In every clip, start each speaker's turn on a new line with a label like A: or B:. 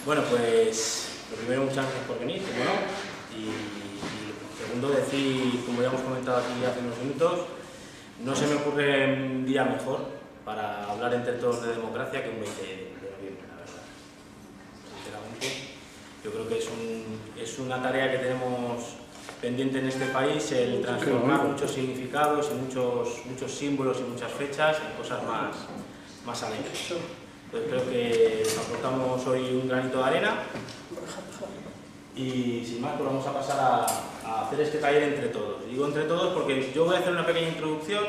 A: Bueno, pues lo primero, muchas gracias por venir, como no. Y segundo, decir, como ya hemos comentado aquí hace unos minutos, no se me ocurre un día mejor para hablar entre todos de democracia que un 20 de noviembre, la verdad. Sinceramente, yo creo que es una tarea que tenemos pendiente en este país, el transformar muchos significados y muchos símbolos y muchas fechas en cosas más alegres. Entonces creo que aportamos hoy un granito de arena y sin más pues vamos a pasar a hacer este taller entre todos. Y digo entre todos porque yo voy a hacer una pequeña introducción,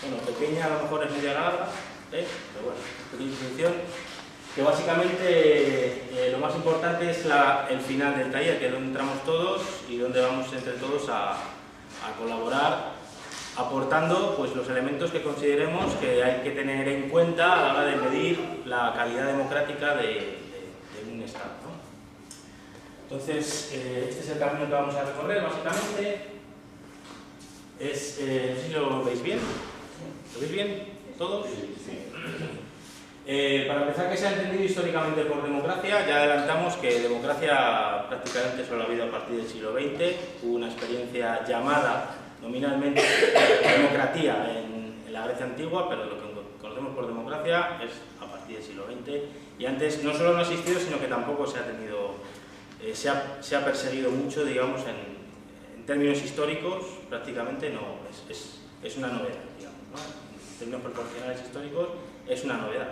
A: bueno, pequeña, a lo mejor es media larga, pero bueno, pequeña introducción, que básicamente lo más importante es el final del taller, que es donde entramos todos y donde vamos entre todos a colaborar, aportando pues, los elementos que consideremos que hay que tener en cuenta a la hora de medir la calidad democrática de un Estado, ¿no? Entonces, este es el camino que vamos a recorrer, básicamente. No sé si lo veis bien. ¿Lo veis bien? ¿Todos? Sí. Para empezar, que se ha entendido históricamente por democracia, ya adelantamos que democracia prácticamente solo ha habido a partir del siglo XX, hubo una experiencia llamada nominalmente democracia en la Grecia antigua, pero lo que conocemos por democracia es a partir del siglo XX, y antes no solo no ha existido, sino que tampoco se ha tenido, se ha perseguido mucho, digamos, en términos históricos, prácticamente no, es una novedad, digamos, ¿no? En términos proporcionales históricos es una novedad.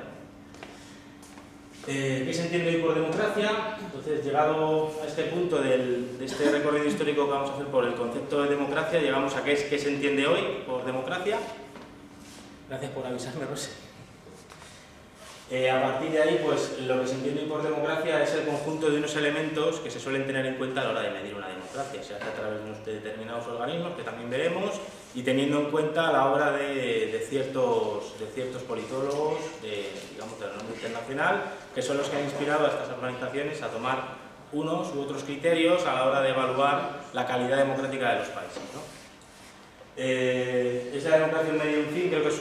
A: ¿Qué se entiende hoy por democracia? Entonces, llegado a este punto de este recorrido histórico que vamos a hacer por el concepto de democracia, llegamos a qué se entiende hoy por democracia. Gracias por avisarme, Rosy. A partir de ahí, pues lo que se entiende hoy por democracia es el conjunto de unos elementos que se suelen tener en cuenta a la hora de medir una democracia, se hace a través de determinados organismos, que también veremos, y teniendo en cuenta la obra de ciertos politólogos, digamos, de renombre internacional, que son los que han inspirado a estas organizaciones a tomar unos u otros criterios a la hora de evaluar la calidad democrática de los países, ¿no? ¿Es la democracia un medio y un fin? Creo que es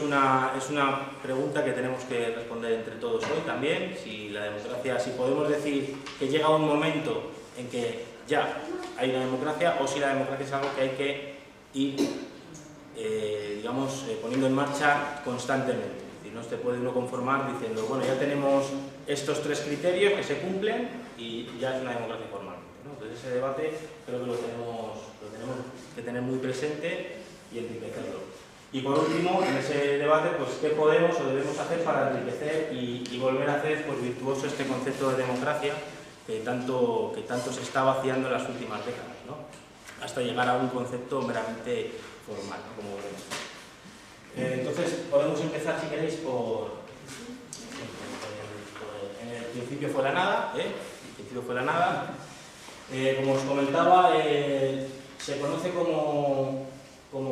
A: una pregunta que tenemos que responder entre todos hoy también. Si la democracia, si podemos decir que llega un momento en que ya hay una democracia, o si la democracia es algo que hay que ir, digamos, poniendo en marcha constantemente. Es decir, no se puede uno conformar diciendo, bueno, ya tenemos estos tres criterios que se cumplen y ya es una democracia formalmente, ¿no? Entonces ese debate creo que lo tenemos que tener muy presente y enriquecerlo. Y por último, en ese debate, pues qué podemos o debemos hacer para enriquecer y volver a hacer pues, virtuoso este concepto de democracia que tanto se está vaciando en las últimas décadas, ¿no? Hasta llegar a un concepto meramente formal, ¿no? Como vemos. Entonces, podemos empezar, si queréis, en el principio fue la nada, El principio fue la nada. Como os comentaba, se conoce como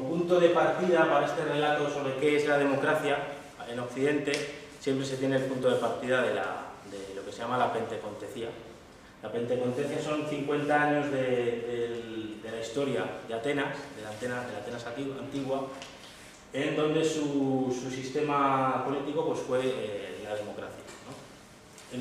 A: punto de partida para este relato sobre qué es la democracia en Occidente, siempre se tiene el punto de partida de lo que se llama la pentecontecía. La pentecontecía son 50 años de la historia de Atenas, de la Atenas antigua, en donde su sistema político pues, fue la democracia,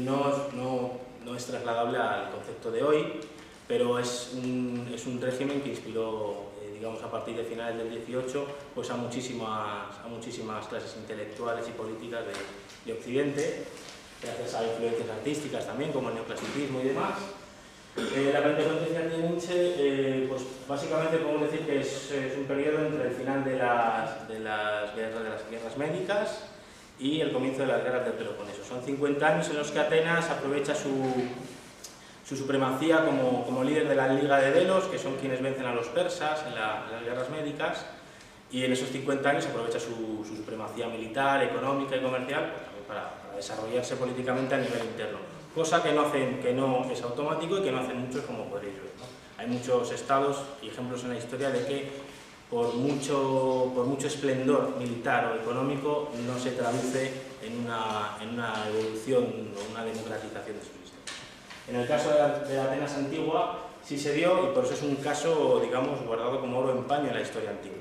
A: ¿no? No es trasladable al concepto de hoy, pero es un régimen que inspiró, digamos, a partir de finales del 18, pues a muchísimas clases intelectuales y políticas de Occidente, gracias a influencias artísticas también, como el neoclasicismo y demás. La pentecontecía de Nietzsche, pues básicamente podemos decir que es un periodo entre el final de las guerras médicas y el comienzo de las guerras del Peloponeso. Son 50 años en los que Atenas aprovecha su supremacía como líder de la Liga de Delos, que son quienes vencen a los persas en las guerras médicas, y en esos 50 años aprovecha su supremacía militar, económica y comercial pues, para desarrollarse políticamente a nivel interno, cosa que no es automático y que no hacen muchos, como podréis ver, ¿no? Hay muchos estados y ejemplos en la historia de que por mucho esplendor militar o económico no se traduce en una evolución o una democratización de su historia. En el caso de la Atenas antigua sí se dio, y por eso es un caso, digamos, guardado como oro en paño en la historia antigua.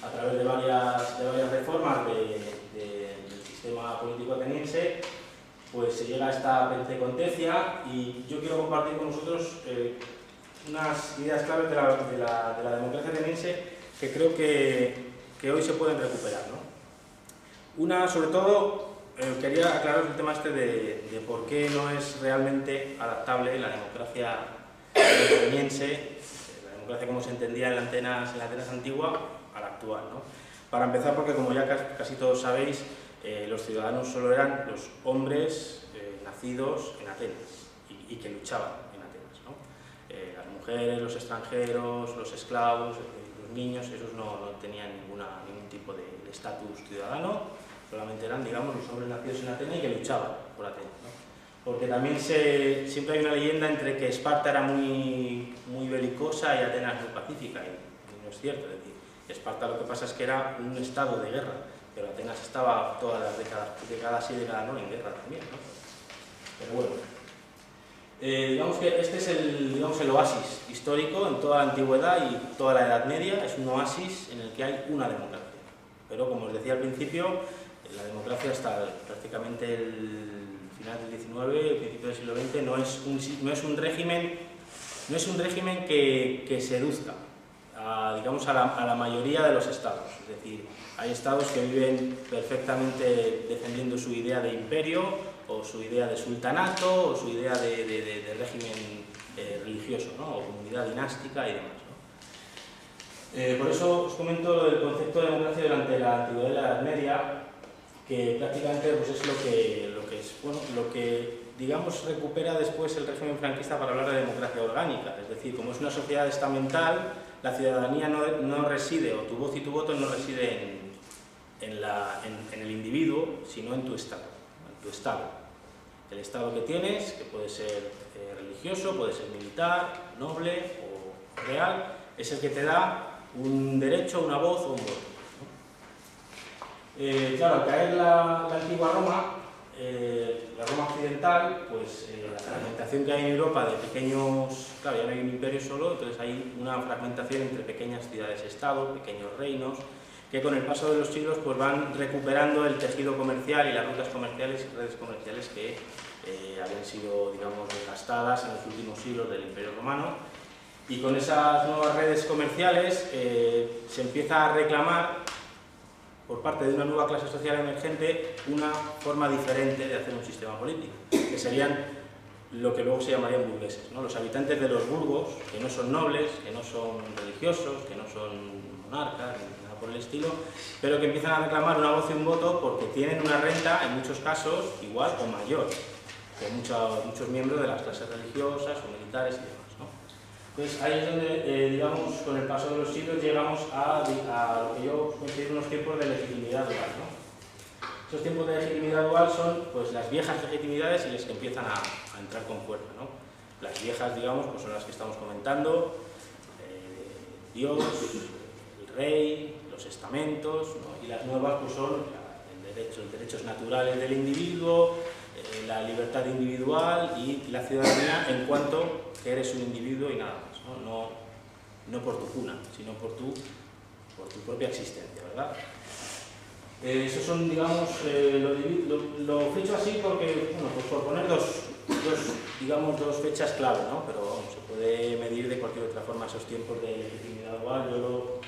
A: A través de varias reformas del sistema político ateniense pues se llega a esta Pentecontecia y yo quiero compartir con vosotros unas ideas claves de la democracia ateniense que creo que hoy se pueden recuperar, ¿no? Una, sobre todo, quería aclarar el tema este de por qué no es realmente adaptable la democracia ateniense, la democracia como se entendía en la Atenas antigua, a la actual, ¿no? Para empezar, porque como ya casi todos sabéis, los ciudadanos solo eran los hombres nacidos en Atenas y que luchaban en Atenas, ¿no? Las mujeres, los extranjeros, los esclavos, los niños, esos no tenían ningún tipo de estatus ciudadano, solamente eran, digamos, los hombres nacidos en Atenas y que luchaban por Atenas, ¿no? Porque también siempre hay una leyenda entre que Esparta era muy belicosa y Atenas muy pacífica, y no es cierto. Es decir, Esparta lo que pasa es que era un estado de guerra, pero Atenas estaba todas las décadas sí, décadas no, en guerra también, ¿no? Pero bueno, digamos que este es el oasis histórico en toda la antigüedad y toda la Edad Media, es un oasis en el que hay una democracia. Pero como os decía al principio, la democracia hasta prácticamente el final del XIX, el principio del siglo XX, no es un régimen que seduzca digamos a la mayoría de los estados. Es decir, hay estados que viven perfectamente defendiendo su idea de imperio o su idea de sultanato o su idea de régimen religioso, ¿no? O comunidad dinástica y demás, ¿no? Por eso os comento el concepto de democracia durante la antigüedad y la Edad Media, que prácticamente pues, es lo que digamos recupera después el régimen franquista para hablar de democracia orgánica. Es decir, como es una sociedad estamental, la ciudadanía no reside, o tu voz y tu voto no reside en el individuo, sino en tu estado, El estado que tienes, que puede ser religioso, puede ser militar, noble o real, es el que te da un derecho, una voz o un voto, ¿no? Claro, al caer la antigua Roma, la Roma occidental, pues la fragmentación que hay en Europa de pequeños, claro, ya no hay un imperio solo, entonces hay una fragmentación entre pequeñas ciudades-estado, pequeños reinos, que con el paso de los siglos pues van recuperando el tejido comercial y las rutas comerciales y redes comerciales que habían sido, digamos, desgastadas en los últimos siglos del Imperio Romano. Y con esas nuevas redes comerciales se empieza a reclamar por parte de una nueva clase social emergente una forma diferente de hacer un sistema político, que serían lo que luego se llamarían burgueses, ¿no? Los habitantes de los burgos, que no son nobles, que no son religiosos, que no son monarcas, ni nada por el estilo, pero que empiezan a reclamar una voz y un voto porque tienen una renta, en muchos casos, igual o mayor que muchos miembros de las clases religiosas o militares y demás. Entonces ahí es donde, digamos, con el paso de los siglos llegamos a lo que yo considero unos tiempos de legitimidad dual, ¿no? Esos tiempos de legitimidad dual son pues, las viejas legitimidades y las que empiezan a entrar con fuerza, ¿no? Las viejas, digamos, pues son las que estamos comentando, Dios, el rey, los estamentos, ¿no? Y las nuevas pues son los derechos naturales del individuo, la libertad individual y la ciudadanía en cuanto que eres un individuo y nada más, no por tu cuna, sino por tu propia existencia, ¿verdad? Esos son, digamos, lo ficho así porque, bueno, pues por poner dos fechas clave, ¿no? Pero vamos, se puede medir de cualquier otra forma esos tiempos de legitimidad dual. Yo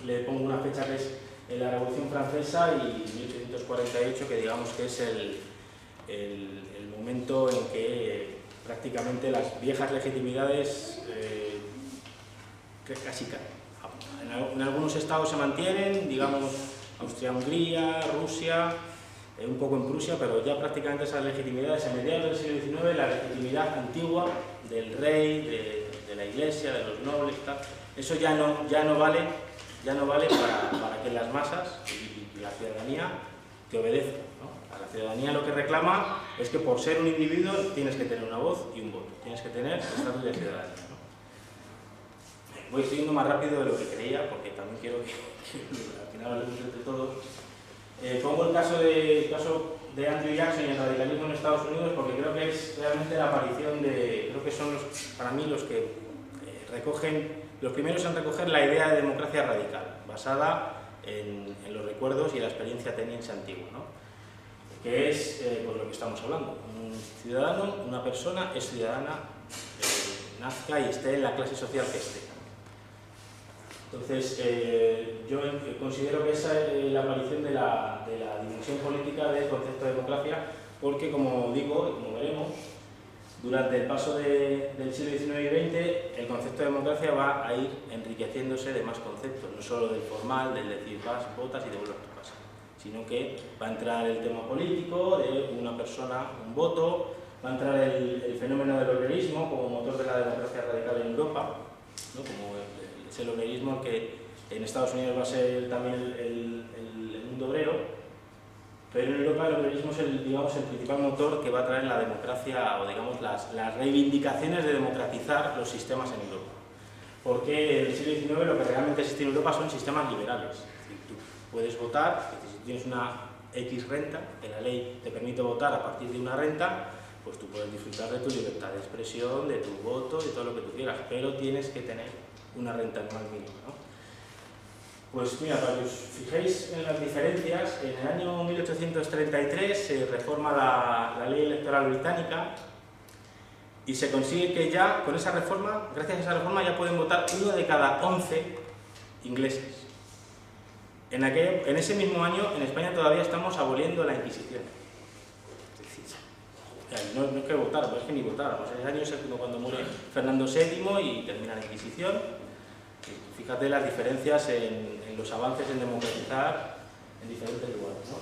A: le pongo una fecha que es la Revolución Francesa y 1848, que digamos que es el momento en que prácticamente las viejas legitimidades casi caen. En algunos estados se mantienen, digamos Austria-Hungría, Rusia, un poco en Prusia, pero ya prácticamente esas legitimidades a mediados del siglo XIX, la legitimidad antigua del rey, de la iglesia, de los nobles y tal, eso ya no vale para que las masas y la ciudadanía te obedezcan, ¿no? A la ciudadanía lo que reclama es que por ser un individuo tienes que tener una voz y un voto, tienes que tener el estatus de ciudadanía, ¿no? Voy siguiendo más rápido de lo que creía, porque también quiero que al final hablemos entre todos. Pongo el caso de Andrew Jackson y el radicalismo en Estados Unidos porque creo que es realmente la aparición creo que son para mí los que los primeros en recoger la idea de democracia radical, basada en los recuerdos y la experiencia ateniense antigua, ¿no? que es por lo que estamos hablando. Un ciudadano, una persona, es ciudadana, nazca y esté en la clase social que esté. Entonces, yo considero que esa es la aparición de la dimensión política del concepto de democracia, porque, como digo, y como veremos, durante el paso del siglo XIX y XX, el concepto de democracia va a ir enriqueciéndose de más conceptos, no solo del formal, del decir vas, votas y devuelves a tu casa, sino que va a entrar el tema político de una persona, un voto, va a entrar el fenómeno del obrerismo como motor de la democracia radical en Europa, ¿no? Como es el obrerismo que en Estados Unidos va a ser también el mundo obrero, pero en Europa el obrerismo es el principal motor que va a traer la democracia, o digamos las reivindicaciones de democratizar los sistemas en Europa. Porque en el siglo XIX lo que realmente existe en Europa son sistemas liberales. Es decir, tú puedes votar, si tienes una X renta, que la ley te permite votar a partir de una renta, pues tú puedes disfrutar de tu libertad de expresión, de tu voto, de todo lo que tú quieras, pero tienes que tener una renta anual mínima, ¿no? Pues mira, para que os fijéis en las diferencias, en el año 1833 se reforma la ley electoral británica y se consigue que ya, con esa reforma, gracias a esa reforma, ya pueden votar 1 de cada 11 ingleses. En ese mismo año, en España todavía estamos aboliendo la Inquisición. No es que votáramos, es que ni votáramos. En ese año es cuando muere Fernando VII y termina la Inquisición. Fíjate las diferencias en los avances en democratizar en diferentes lugares, ¿no?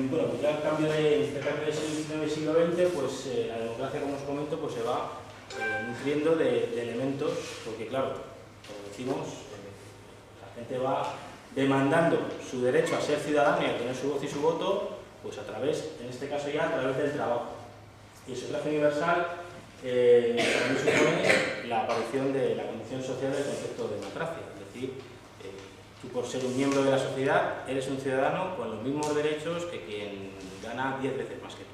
A: Bueno, pues ya el cambio de siglo XIX y siglo XX, pues la democracia, como os comento, pues se va nutriendo de elementos, porque claro, como decimos, la gente va demandando su derecho a ser ciudadano y a tener su voz y su voto, pues a través, en este caso ya, a través del trabajo. Y el sufragio universal también supone la aparición de la condición social del concepto de democracia, es decir, tú por ser un miembro de la sociedad eres un ciudadano con los mismos derechos que quien gana 10 veces más que tú.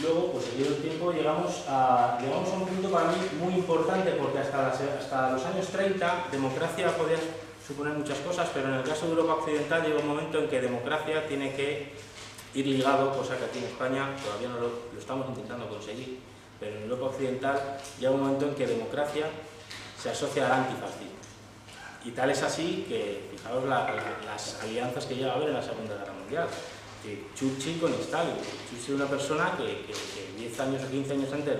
A: Luego, pues seguido el tiempo, llegamos a un punto para mí muy importante, porque hasta los años 30 democracia podía suponer muchas cosas, pero en el caso de Europa Occidental llega un momento en que democracia tiene que ir ligado, cosa que aquí en España todavía no lo estamos intentando conseguir, pero en Europa Occidental llega un momento en que democracia se asocia al antifascismo. Y tal es así que, fijaos las alianzas que llega a haber en la Segunda Guerra Mundial. Churchill con Stalin. Churchill era una persona que 10 años o 15 años antes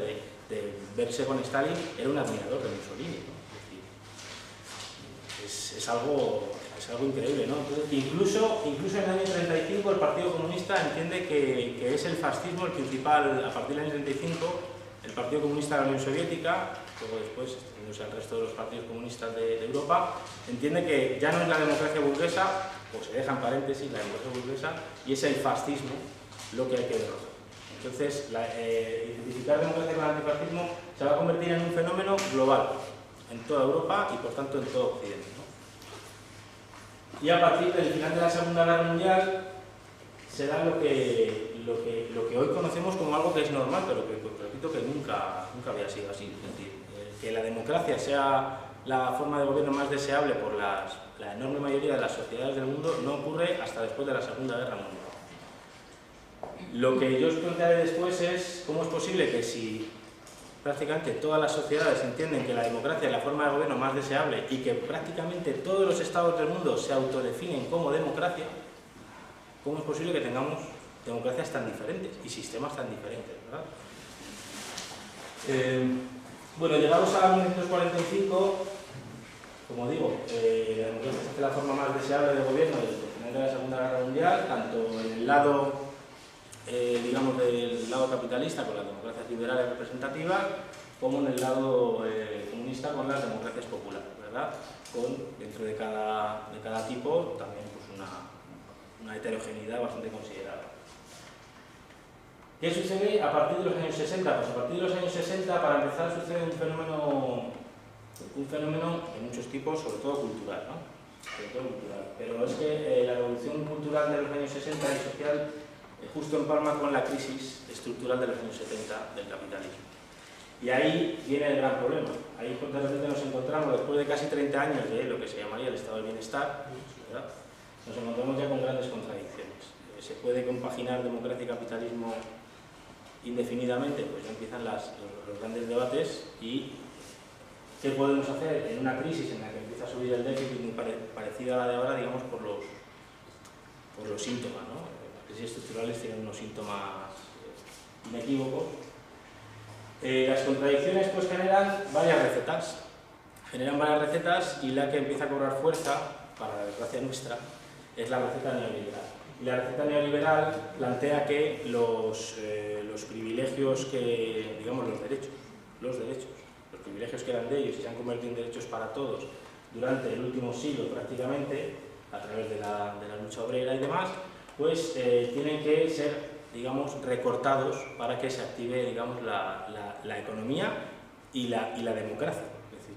A: de verse con Stalin era un admirador de Mussolini, ¿no? Es decir, es algo increíble, ¿no? Entonces, incluso en el año 35 el Partido Comunista entiende que es el fascismo el principal. A partir del año 35 el Partido Comunista de la Unión Soviética, luego después extendiéndose al resto de los partidos comunistas de Europa, entiende que ya no es la democracia burguesa, o se deja en paréntesis la democracia burguesa, y es el fascismo lo que hay que derrotar. Entonces, identificar democracia con el antifascismo se va a convertir en un fenómeno global en toda Europa y por tanto en todo Occidente, ¿no? Y a partir del final de la Segunda Guerra Mundial se da lo que hoy conocemos como algo que es normal, pero que, pues, repito, que nunca había sido así. Es decir, que la democracia sea la forma de gobierno más deseable por la enorme mayoría de las sociedades del mundo no ocurre hasta después de la Segunda Guerra Mundial. Lo que yo os plantearé después es cómo es posible que, si prácticamente todas las sociedades entienden que la democracia es la forma de gobierno más deseable y que prácticamente todos los estados del mundo se autodefinen como democracia, ¿cómo es posible que tengamos democracias tan diferentes y sistemas tan diferentes, ¿verdad? Bueno, llegados a 1945, como digo, la democracia es la forma más deseable de gobierno desde el final de la Segunda Guerra Mundial, tanto en el lado digamos, del lado capitalista con las democracias liberales representativas, como en el lado comunista con las democracias populares, ¿verdad? Dentro de cada tipo también pues una heterogeneidad bastante considerable. ¿Qué sucede a partir de los años 60? Pues a partir de los años 60, para empezar, sucede un fenómeno de muchos tipos, sobre todo cultural, ¿no? Sobre todo cultural. Pero es que la revolución cultural de los años 60 y social justo empalma con la crisis estructural de los años 70 del capitalismo. Y ahí viene el gran problema. Ahí de repente nos encontramos, después de casi 30 años de lo que se llamaría el estado del bienestar, ¿verdad? nos encontramos ya con grandes contradicciones. ¿Se puede compaginar democracia y capitalismo indefinidamente? Pues ya empiezan los grandes debates. ¿Y qué podemos hacer en una crisis en la que empieza a subir el déficit muy parecida a la de ahora, digamos, por los síntomas, ¿no? Las crisis estructurales tienen unos síntomas inequívocos. Las contradicciones pues generan varias recetas. Y la que empieza a cobrar fuerza, para la desgracia nuestra, es la receta neoliberal. Y la receta neoliberal plantea que los privilegios que, digamos, los privilegios que eran de ellos y se han convertido en derechos para todos durante el último siglo prácticamente, a través de la lucha obrera y demás, pues tienen que ser, digamos, recortados para que se active, digamos, la economía y la democracia. Es decir,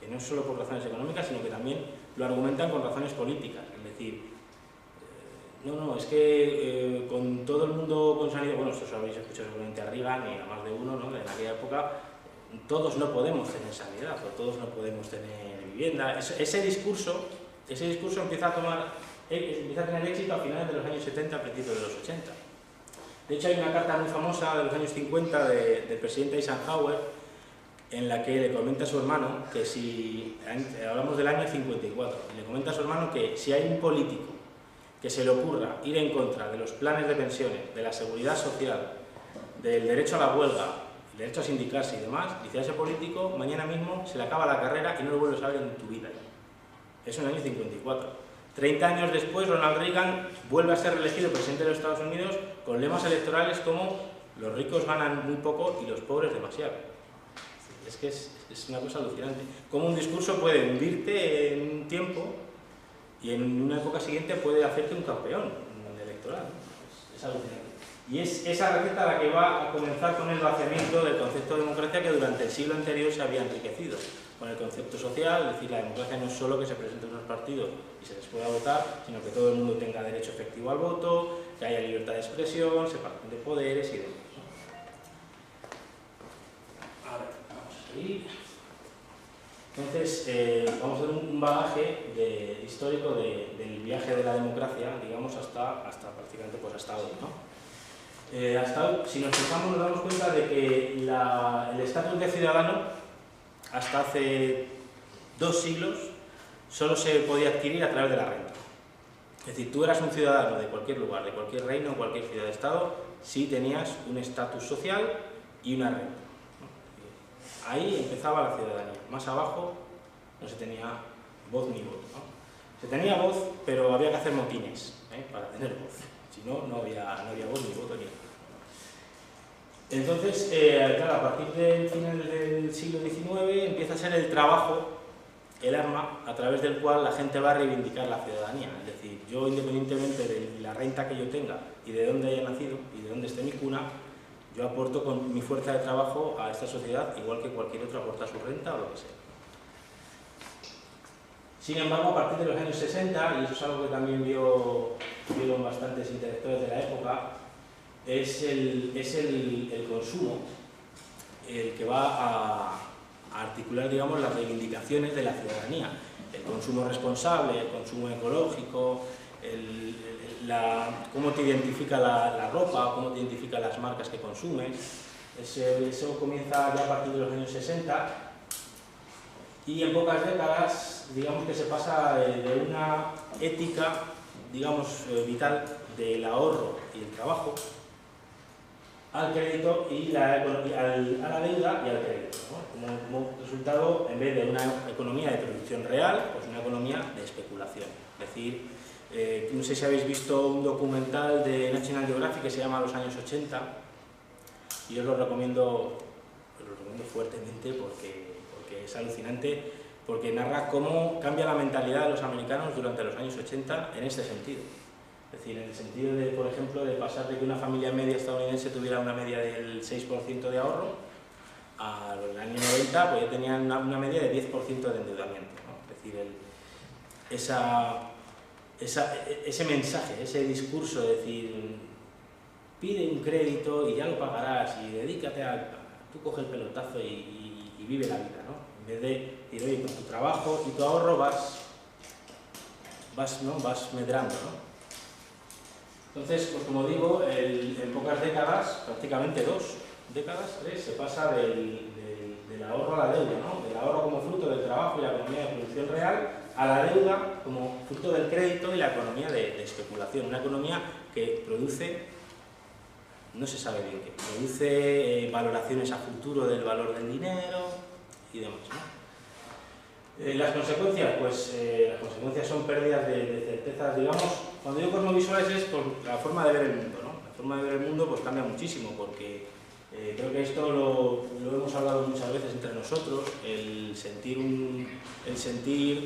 A: que no es solo por razones económicas, sino que también lo argumentan con razones políticas. Es decir, es que con todo el mundo con sanidad, bueno, esto lo habéis escuchado seguramente a Reagan y a más de uno, ¿no?, en aquella época, todos no podemos tener sanidad o todos no podemos tener vivienda. Ese discurso empieza a tener éxito a finales de los años 70, a principios de los 80. De hecho, hay una carta muy famosa de los años 50 del presidente Eisenhower, en la que le comenta a su hermano que si, hablamos del año 54, le comenta a su hermano que si hay un político que se le ocurra ir en contra de los planes de pensiones, de la seguridad social, del derecho a la huelga, el derecho a sindicarse y demás, dice a ese político, mañana mismo se le acaba la carrera y no lo vuelves a ver en tu vida. Eso en el año 54. 30 años después, Ronald Reagan vuelve a ser reelegido presidente de los Estados Unidos con lemas electorales como los ricos ganan muy poco y los pobres demasiado. Es que es una cosa alucinante. Cómo un discurso puede hundirte en un tiempo y en una época siguiente puede hacerte un campeón electoral. Es alucinante. Y es esa receta la que va a comenzar con el vaciamiento del concepto de democracia que durante el siglo anterior se había enriquecido. Con el concepto social, es decir, la democracia no es solo que se presenten unos partidos y se les pueda votar, sino que todo el mundo tenga derecho efectivo al voto, que haya libertad de expresión, separación de poderes y demás. A ver, vamos a seguir. Entonces, vamos a dar un bagaje histórico del viaje de la democracia, digamos, hasta prácticamente pues hasta hoy, ¿no? Hasta hoy, si nos fijamos, nos damos cuenta de que el estatus de ciudadano hasta hace 2 siglos solo se podía adquirir a través de la renta. Es decir, tú eras un ciudadano de cualquier lugar, de cualquier reino, cualquier ciudad de estado, si tenías un estatus social y una renta, ¿no? Ahí empezaba la ciudadanía. Más abajo no se tenía voz ni voto, ¿no? Se tenía voz, pero había que hacer motines para tener voz. Si no, no había voz ni voto ni nada. Entonces, claro, a partir del final del siglo XIX empieza a ser el trabajo, el arma, a través del cual la gente va a reivindicar la ciudadanía. Es decir, yo, independientemente de la renta que yo tenga y de dónde haya nacido y de dónde esté mi cuna, yo aporto con mi fuerza de trabajo a esta sociedad, igual que cualquier otro aporta su renta o lo que sea. Sin embargo, a partir de los años 60, y eso es algo que también vieron bastantes intelectuales de la época, es el consumo el que va a articular, digamos, las reivindicaciones de la ciudadanía. El consumo responsable, el consumo ecológico, cómo te identifica la ropa, cómo te identifica las marcas que consumes. Eso comienza ya a partir de los años 60 y en pocas décadas, digamos que se pasa de una ética, digamos, vital del ahorro y el trabajo al crédito y a la deuda y al crédito, ¿no? Como resultado, en vez de una economía de producción real, pues una economía de especulación. Es decir, no sé si habéis visto un documental de National Geographic que se llama Los años 80, y yo os lo recomiendo fuertemente porque es alucinante, porque narra cómo cambia la mentalidad de los americanos durante los años 80 en este sentido. Es decir, en el sentido de, por ejemplo, de pasar de que una familia media estadounidense tuviera una media del 6% de ahorro, al año 90 pues ya tenían una media de 10% de endeudamiento, ¿no? Es decir, ese mensaje, ese discurso de decir, pide un crédito y ya lo pagarás y dedícate tú coge el pelotazo y vive la vida, ¿no? En vez de decir, oye, con tu trabajo y tu ahorro vas vas medrando, ¿no? Entonces, pues como digo, en pocas décadas, prácticamente 2 décadas, 3, se pasa del ahorro a la deuda, ¿no? Del ahorro como fruto del trabajo y la economía de producción real a la deuda como fruto del crédito y la economía de especulación. Una economía que produce, no se sabe bien qué, produce valoraciones a futuro del valor del dinero y demás, ¿no? Las consecuencias, pues las consecuencias son pérdidas de certezas, digamos. Cuando digo cosmovisuales es por la forma de ver el mundo, ¿no? La forma de ver el mundo pues cambia muchísimo, porque creo que esto lo hemos hablado muchas veces entre nosotros, el sentir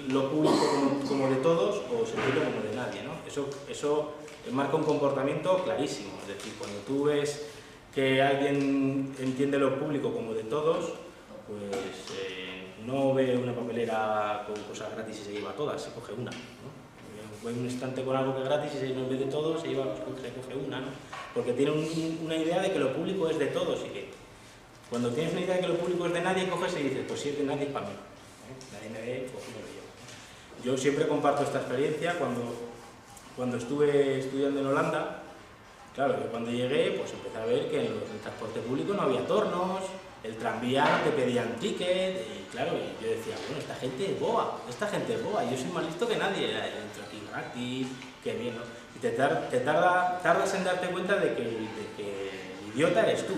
A: lo público como de todos o sentirlo como de nadie, ¿no? Eso marca un comportamiento clarísimo. Es decir, cuando tú ves que alguien entiende lo público como de todos, pues no ve una papelera con cosas gratis y se lleva todas, se coge una, ¿no? Ve un estante con algo que es gratis y en vez de todo se coge una, ¿no? Porque tiene una idea de que lo público es de todos y que cuando tienes una idea de que lo público es de nadie, coges y dices, pues si es de nadie es para mí, ¿eh? Nadie me ve, pues me lo llevo. Yo siempre comparto esta experiencia cuando estuve estudiando en Holanda. Claro, yo cuando llegué, pues empecé a ver que en el transporte público no había tornos, el tranvía te pedían ticket, y claro, yo decía, bueno, esta gente es boa, yo soy más listo que nadie, entro aquí gratis, qué bien, ¿no? Y tardas en darte cuenta de que el idiota eres tú,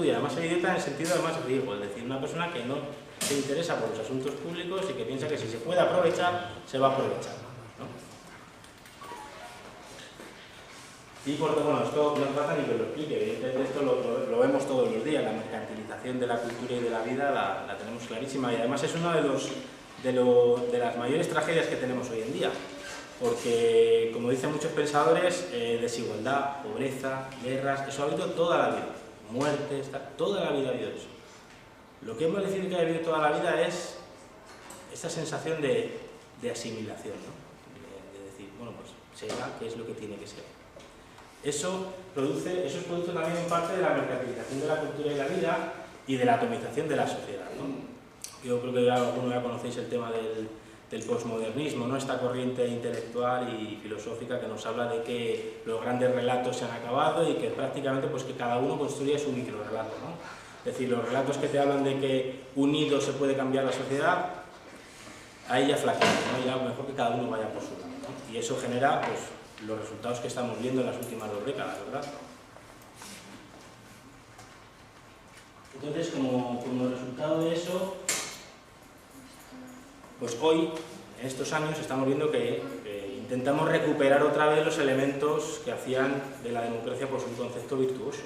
A: y además el idiota en el sentido además riesgo, es decir, una persona que no se interesa por los asuntos públicos y que piensa que si se puede aprovechar, se va a aprovechar, ¿no? Y porque, bueno, esto no falta ni que lo explique, evidentemente esto lo vemos todos los días, la mercantilización de la cultura y de la vida la tenemos clarísima, y además es una de las mayores tragedias que tenemos hoy en día, porque, como dicen muchos pensadores, desigualdad, pobreza, guerras, eso ha habido toda la vida, muertes, toda la vida ha habido eso. Lo que hemos de decir que ha habido toda la vida es esta sensación de asimilación, ¿no? De decir, bueno, pues será que es lo que tiene que ser. Eso es producto también en parte de la mercantilización de la cultura y la vida y de la atomización de la sociedad, ¿no? Yo creo que algunos ya conocéis el tema del posmodernismo, ¿no? Esta corriente intelectual y filosófica que nos habla de que los grandes relatos se han acabado y que prácticamente pues, que cada uno construye su microrelato, ¿no? Es decir, los relatos que te hablan de que unidos se puede cambiar la sociedad, ahí ya flaquean, ¿no? Ya mejor que cada uno vaya por su lado, ¿no? Y eso genera pues, los resultados que estamos viendo en las últimas 2 décadas, ¿verdad? Entonces, como resultado de eso, pues hoy, en estos años, estamos viendo que intentamos recuperar otra vez los elementos que hacían de la democracia pues, un concepto virtuoso,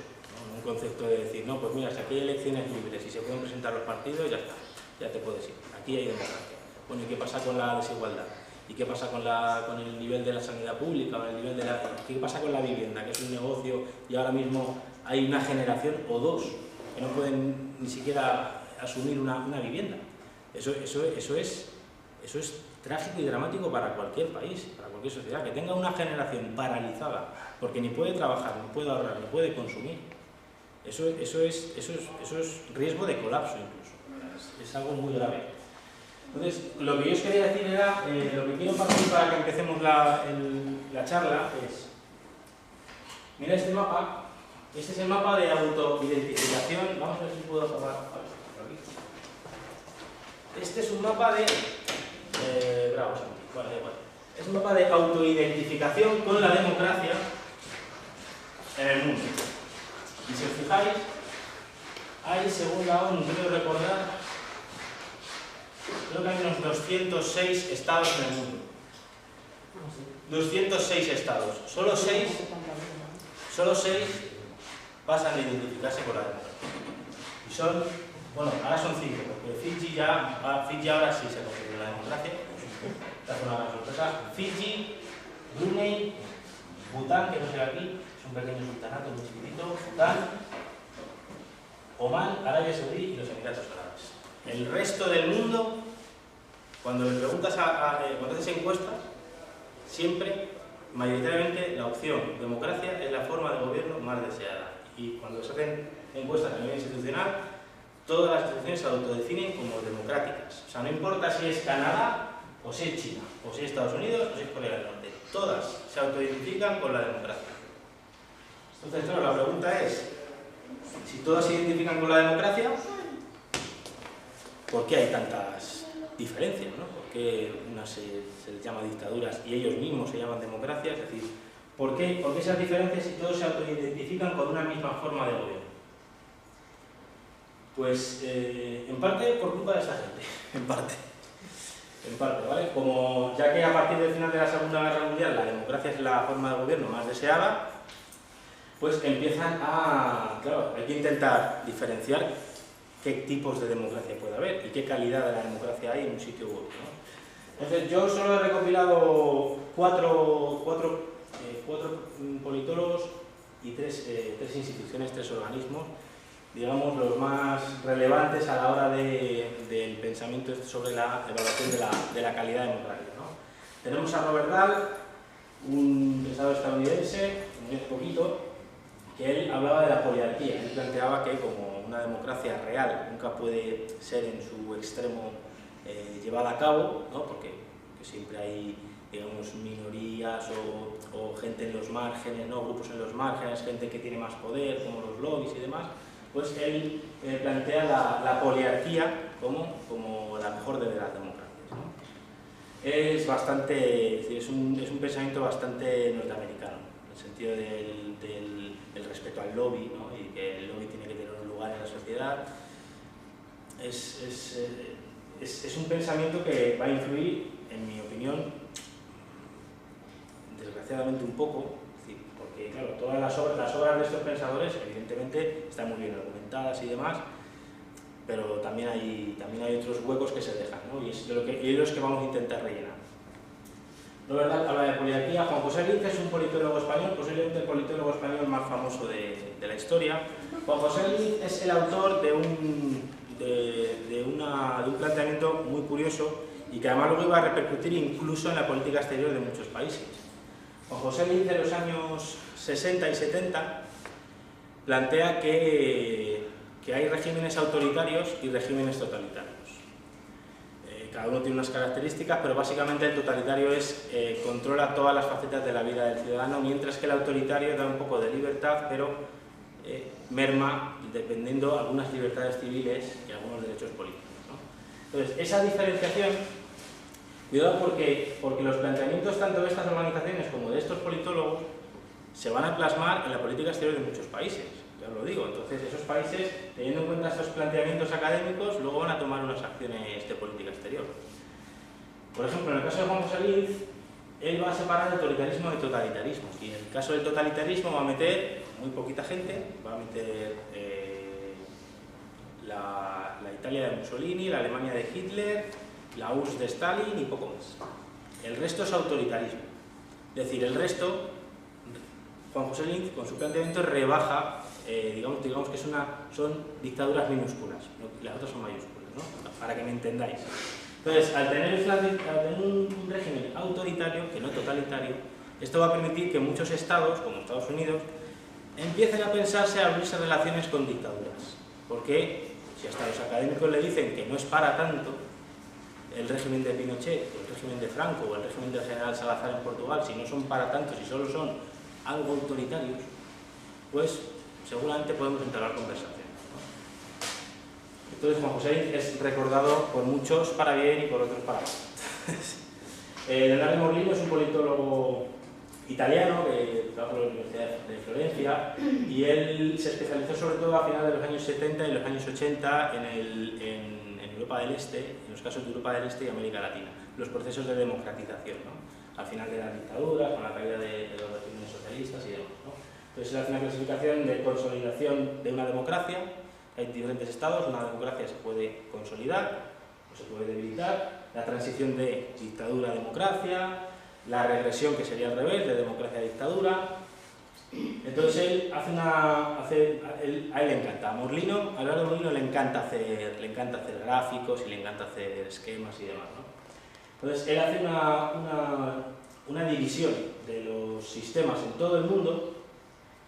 A: ¿no? Un concepto de decir, no, pues mira, si aquí hay elecciones libres y se pueden presentar los partidos, ya está, ya te puedes ir, aquí hay democracia. Bueno, ¿y qué pasa con la desigualdad? ¿Y qué pasa con el nivel de la sanidad pública? ¿Qué pasa con la vivienda? Que es un negocio y ahora mismo hay una generación o 2 que no pueden ni siquiera asumir una vivienda. Eso es trágico y dramático para cualquier país, para cualquier sociedad, que tenga una generación paralizada porque ni puede trabajar, ni puede ahorrar, ni puede consumir. Eso es riesgo de colapso incluso. Es algo muy grave. Entonces, lo que yo os quería decir era, lo que quiero partir para que empecemos la charla es, mira este mapa, este es el mapa de autoidentificación, vamos a ver si puedo acabar por aquí. Este es un mapa de, bravo Santi, vale, igual. Es un mapa de autoidentificación con la democracia en el mundo. Y si os fijáis, hay, según la ONU, quiero recordar, creo que hay unos 206 estados en el mundo. 206 estados. Solo 6 pasan a identificarse con la democracia. Y son, bueno, ahora son 5, porque Fiji ahora sí se considera la democracia. Esta es una gran sorpresa. Fiji, Brunei, Bután, que no se ve aquí, es un pequeño sultanato muy chiquitito, Bután, Omán, Arabia Saudí y los Emiratos Árabes. El resto del mundo, cuando le preguntas cuando haces encuestas, siempre, mayoritariamente, la opción democracia es la forma de gobierno más deseada. Y cuando se hacen encuestas a nivel institucional, todas las instituciones se autodefinen como democráticas. O sea, no importa si es Canadá o si es China, o si es Estados Unidos, o si es Corea del Norte. Todas se autoidentifican con la democracia. Entonces, claro, la pregunta es, si todas se identifican con la democracia, ¿por qué hay tantas diferencias, ¿no? ¿Por qué unas se les llama dictaduras y ellos mismos se llaman democracias? Es decir, ¿por qué esas diferencias si todos se autoidentifican con una misma forma de gobierno? Pues, en parte por culpa de esa gente, en parte, ¿vale? Como ya que a partir del final de la Segunda Guerra Mundial la democracia es la forma de gobierno más deseada, pues empiezan claro, hay que intentar diferenciar qué tipos de democracia puede haber y qué calidad de la democracia hay en un sitio u otro, ¿no? Entonces, yo solo he recopilado cuatro politólogos y tres instituciones, tres organismos, digamos, los más relevantes a la hora del pensamiento sobre la evaluación de la calidad democrática, ¿no? Tenemos a Robert Dahl, un pensador estadounidense, un poquito, que él hablaba de la poliarquía. Él planteaba que como una democracia real nunca puede ser en su extremo llevada a cabo, ¿no? Porque siempre hay, digamos, minorías o gente en los márgenes, ¿no? Grupos en los márgenes, gente que tiene más poder, como los lobbies y demás. Pues él plantea la poliarquía como la mejor de las democracias, ¿no? Es bastante, es un pensamiento bastante norteamericano, en el sentido del respeto al lobby, ¿no? Y que el lobby tiene que tener un lugar en la sociedad. Es un pensamiento que va a influir, en mi opinión, desgraciadamente un poco, porque claro, todas las obras de estos pensadores evidentemente están muy bien argumentadas y demás, pero también hay otros huecos que se dejan, ¿no? Y es los que vamos a intentar rellenar. Robert Dahl habla de poliarquía. Juan José Linz es un politólogo español, posiblemente el politólogo español más famoso de la historia. Juan José Linz es el autor de un planteamiento muy curioso y que además luego iba a repercutir incluso en la política exterior de muchos países. Juan José Linz, de los años 60 y 70, plantea que hay regímenes autoritarios y regímenes totalitarios. Cada uno tiene unas características, pero básicamente el totalitario controla todas las facetas de la vida del ciudadano, mientras que el autoritario da un poco de libertad, pero merma, dependiendo, algunas libertades civiles y algunos derechos políticos, ¿no? Entonces, esa diferenciación, cuidado porque los planteamientos tanto de estas organizaciones como de estos politólogos se van a plasmar en la política exterior de muchos países, ya os lo digo. Entonces, esos países, teniendo en cuenta estos planteamientos académicos, luego van a tomar unas acciones de política exterior. Por ejemplo, en el caso de Juan José Linz, él va a separar autoritarismo de totalitarismo, y en el caso del totalitarismo va a meter muy poquita gente, va a meter la Italia de Mussolini, la Alemania de Hitler, la URSS de Stalin y poco más. El resto es autoritarismo. Es decir, el resto, Juan José Linz, con su planteamiento, rebaja, digamos que son dictaduras minúsculas, ¿no? Las otras son mayúsculas, ¿no? Para que me entendáis. Entonces, al tener un régimen autoritario, que no totalitario, esto va a permitir que muchos estados, como Estados Unidos, empiecen a pensarse a abrirse relaciones con dictaduras. Porque si hasta los académicos le dicen que no es para tanto el régimen de Pinochet, o el régimen de Franco, o el régimen del general Salazar en Portugal, si no son para tanto, si solo son algo autoritarios, pues seguramente podemos entablar conversaciones, ¿no? Entonces, Juan José Linz es recordado por muchos para bien y por otros para mal. Leonardo Morlino es un politólogo italiano que trabajó en la Universidad de Florencia, y él se especializó sobre todo a finales de los años 70 y los años 80 en Europa del Este, en los casos de Europa del Este y América Latina, los procesos de democratización, ¿no? Al final de la dictadura, con la caída de los regímenes socialistas y demás, ¿no? Entonces, él hace una clasificación de consolidación de una democracia. Hay diferentes estados, una democracia se puede consolidar o se puede debilitar, la transición de dictadura a democracia, la regresión, que sería al revés, de democracia a dictadura. Entonces él a él le encanta, a Leonardo Morlino le encanta hacer gráficos y le encanta hacer esquemas y demás, ¿no? Entonces él hace una división de los sistemas en todo el mundo,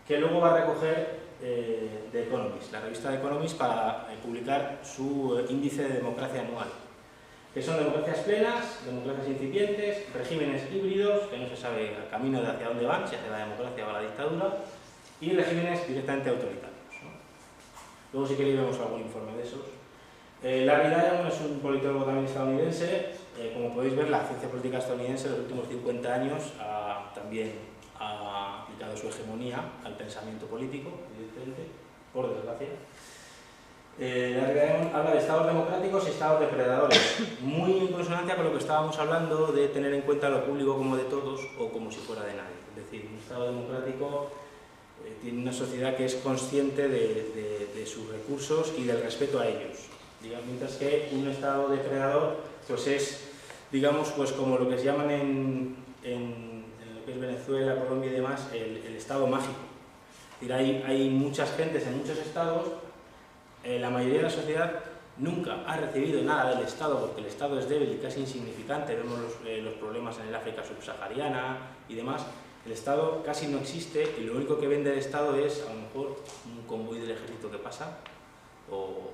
A: que luego va a recoger The Economist, la revista The Economist, para publicar su índice de democracia anual. que son democracias plenas, democracias incipientes, regímenes híbridos, que no se sabe el camino de hacia dónde van, si hacia la democracia o a la dictadura, y regímenes directamente autoritarios, ¿no? Luego, si queréis, vemos algún informe de esos. Larry Diamond es un politólogo también estadounidense. Como podéis ver, la ciencia política estadounidense en los últimos 50 años también ha aplicado su hegemonía al pensamiento político, evidentemente, por desgracia. Larry Diamond habla de estados democráticos y estados depredadores, muy en consonancia con lo que estábamos hablando de tener en cuenta lo público como de todos o como si fuera de nadie. Es decir, un estado democrático tiene una sociedad que es consciente de sus recursos y del respeto a ellos. Mientras que un estado depredador pues es, digamos, pues como lo que se llaman en lo que es Venezuela, Colombia y demás, el estado mágico. Es decir, hay muchas gentes en muchos estados, la mayoría de la sociedad nunca ha recibido nada del Estado porque el Estado es débil y casi insignificante. Vemos los problemas en el África subsahariana y demás. El Estado casi no existe y lo único que vende el Estado es a lo mejor un convoy del ejército que pasa o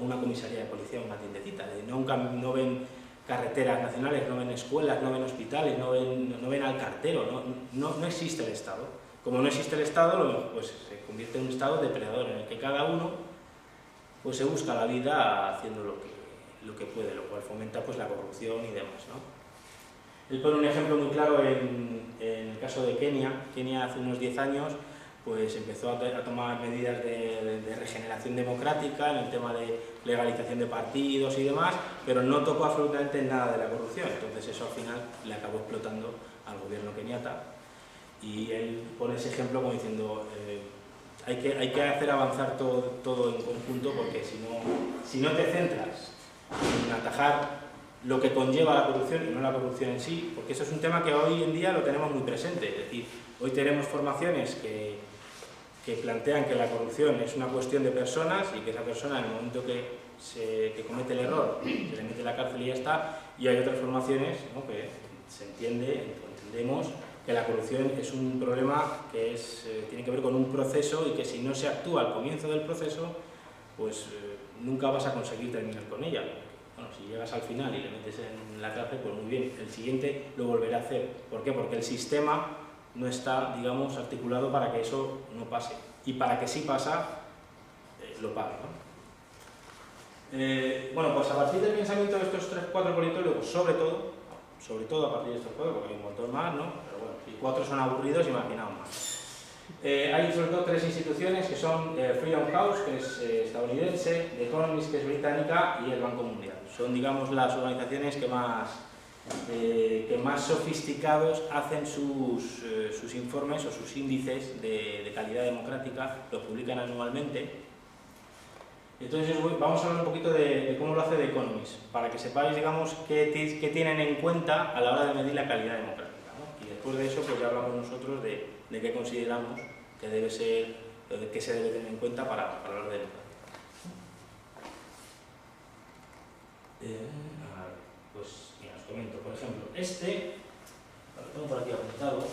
A: una comisaría de policía, una tiendecita. No ven carreteras nacionales, no ven escuelas, no ven hospitales, no ven al cartero, no existe el Estado. Como no existe el Estado, pues se convierte en un Estado depredador en el que cada uno pues se busca la vida haciendo lo que puede, lo cual fomenta pues la corrupción y demás, ¿no? Él pone un ejemplo muy claro en el caso de Kenia. Kenia hace unos 10 años pues empezó a tomar medidas de regeneración democrática en el tema de legalización de partidos y demás, pero no tocó absolutamente nada de la corrupción. Entonces eso al final le acabó explotando al gobierno keniata y él pone ese ejemplo como diciendo hay que hacer avanzar todo en conjunto, porque si no te centras en atajar lo que conlleva la corrupción y no la corrupción en sí, porque eso es un tema que hoy en día lo tenemos muy presente. Es decir, hoy tenemos formaciones que plantean que la corrupción es una cuestión de personas y que esa persona en el momento que comete el error se le mete en la cárcel y ya está, y hay otras formaciones, ¿no?, que entendemos que la corrupción es un problema que tiene que ver con un proceso y que si no se actúa al comienzo del proceso, pues nunca vas a conseguir terminar con ella. Bueno, si llegas al final y le metes en la cárcel, pues muy bien, el siguiente lo volverá a hacer. ¿Por qué? Porque el sistema no está, digamos, articulado para que eso no pase. Y para que sí pasa, lo pague, ¿no? Bueno, pues a partir del pensamiento de estos 3-4 politólogos, sobre todo a partir de estos 4, porque hay un montón más, ¿no? Pero bueno, si 4 son aburridos, imaginaos más. Hay sobre todo 3 instituciones que son Freedom House, que es estadounidense, The Economist, que es británica, y el Banco Mundial. Son, digamos, las organizaciones que más sofisticados hacen sus informes o sus índices de calidad democrática, los publican anualmente. Entonces vamos a hablar un poquito de cómo lo hace The Economist, para que sepáis, digamos, qué tienen en cuenta a la hora de medir la calidad democrática, ¿no? Y después de eso, pues ya hablamos nosotros de qué consideramos que debe ser, qué se debe tener en cuenta para hablar de democracia. Pues mira, os comento, por ejemplo, lo tengo por aquí apuntado.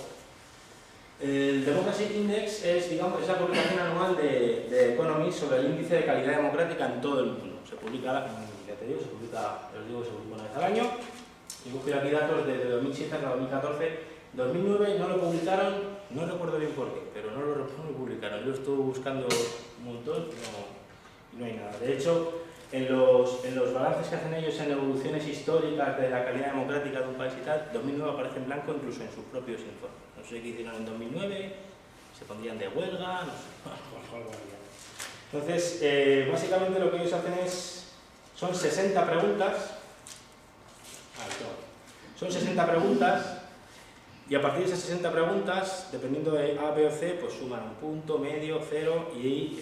A: El Democracy Index es la publicación anual de Economist sobre el índice de calidad democrática en todo el mundo. Se publica, ya te digo, se publica una vez al año. Y busco aquí datos desde 2007 hasta 2014. 2009 no lo publicaron, no recuerdo bien por qué, pero no lo publicaron. Yo estuve buscando un montón y no hay nada. De hecho, en los balances que hacen ellos en evoluciones históricas de la calidad democrática de un país y tal, 2009 aparece en blanco incluso en sus propios informes. No sé qué hicieron en 2009, se pondrían de huelga, no sé, algo así. Entonces, básicamente lo que ellos hacen son 60 preguntas. Son 60 preguntas y a partir de esas 60 preguntas, dependiendo de A, B o C, pues suman un punto, medio, 0 y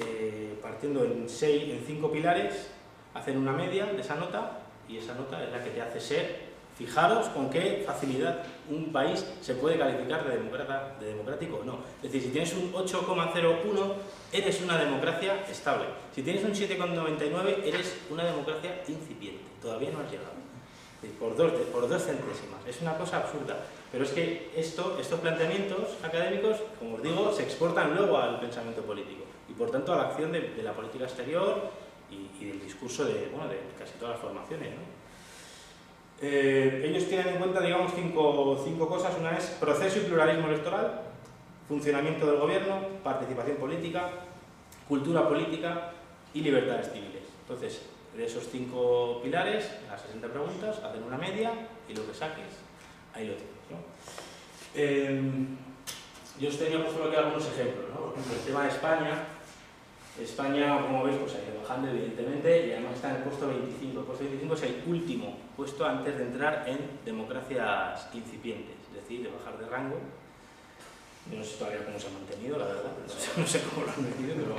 A: partiendo en 5 pilares, hacen una media de esa nota y esa nota es la que te hace ser. Fijaros con qué facilidad un país se puede calificar de democrático o no. Es decir, si tienes un 8,01, eres una democracia estable. Si tienes un 7,99, eres una democracia incipiente. Todavía no has llegado. Por dos centésimas. Es una cosa absurda. Pero es que estos planteamientos académicos, como os digo, se exportan luego al pensamiento político y por tanto a la acción de la política exterior y del discurso de casi todas las formaciones, ¿no? Ellos tienen en cuenta, digamos, cinco cosas. Una es proceso y pluralismo electoral, funcionamiento del gobierno, participación política, cultura política y libertades civiles. Entonces, de esos 5 pilares, las 60 preguntas, hacen una media y lo que saques, ahí lo tienes, ¿no? Yo os tenía puesto aquí algunos ejemplos, ¿no? Por ejemplo, el tema de España. España, como veis, pues ha ido bajando evidentemente y además está en el puesto 25. El puesto 25 es el último puesto antes de entrar en democracias incipientes, es decir, de bajar de rango. Yo no sé todavía cómo se ha mantenido, la verdad, no sé cómo lo han metido, pero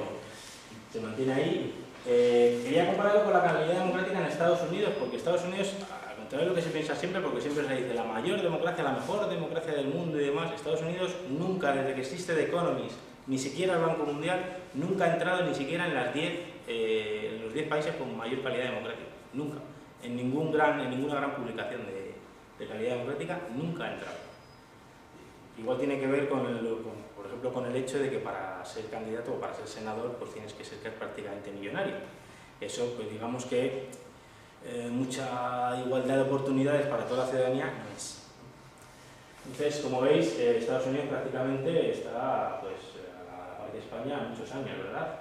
A: se mantiene ahí. Quería compararlo con la calidad democrática en Estados Unidos, porque Estados Unidos, al contrario de lo que se piensa siempre, porque siempre se dice la mayor democracia, la mejor democracia del mundo y demás, Estados Unidos nunca, desde que existe The Economist, ni siquiera el Banco Mundial, nunca ha entrado ni siquiera en los 10 países con mayor calidad democrática. Nunca. En ninguna gran publicación de calidad democrática, nunca ha entrado. Igual tiene que ver por ejemplo, con el hecho de que para ser candidato o para ser senador, pues tienes que ser prácticamente millonario. Eso, pues digamos que mucha igualdad de oportunidades para toda la ciudadanía no es. Entonces, como veis, Estados Unidos prácticamente está, pues, de España muchos años, ¿verdad?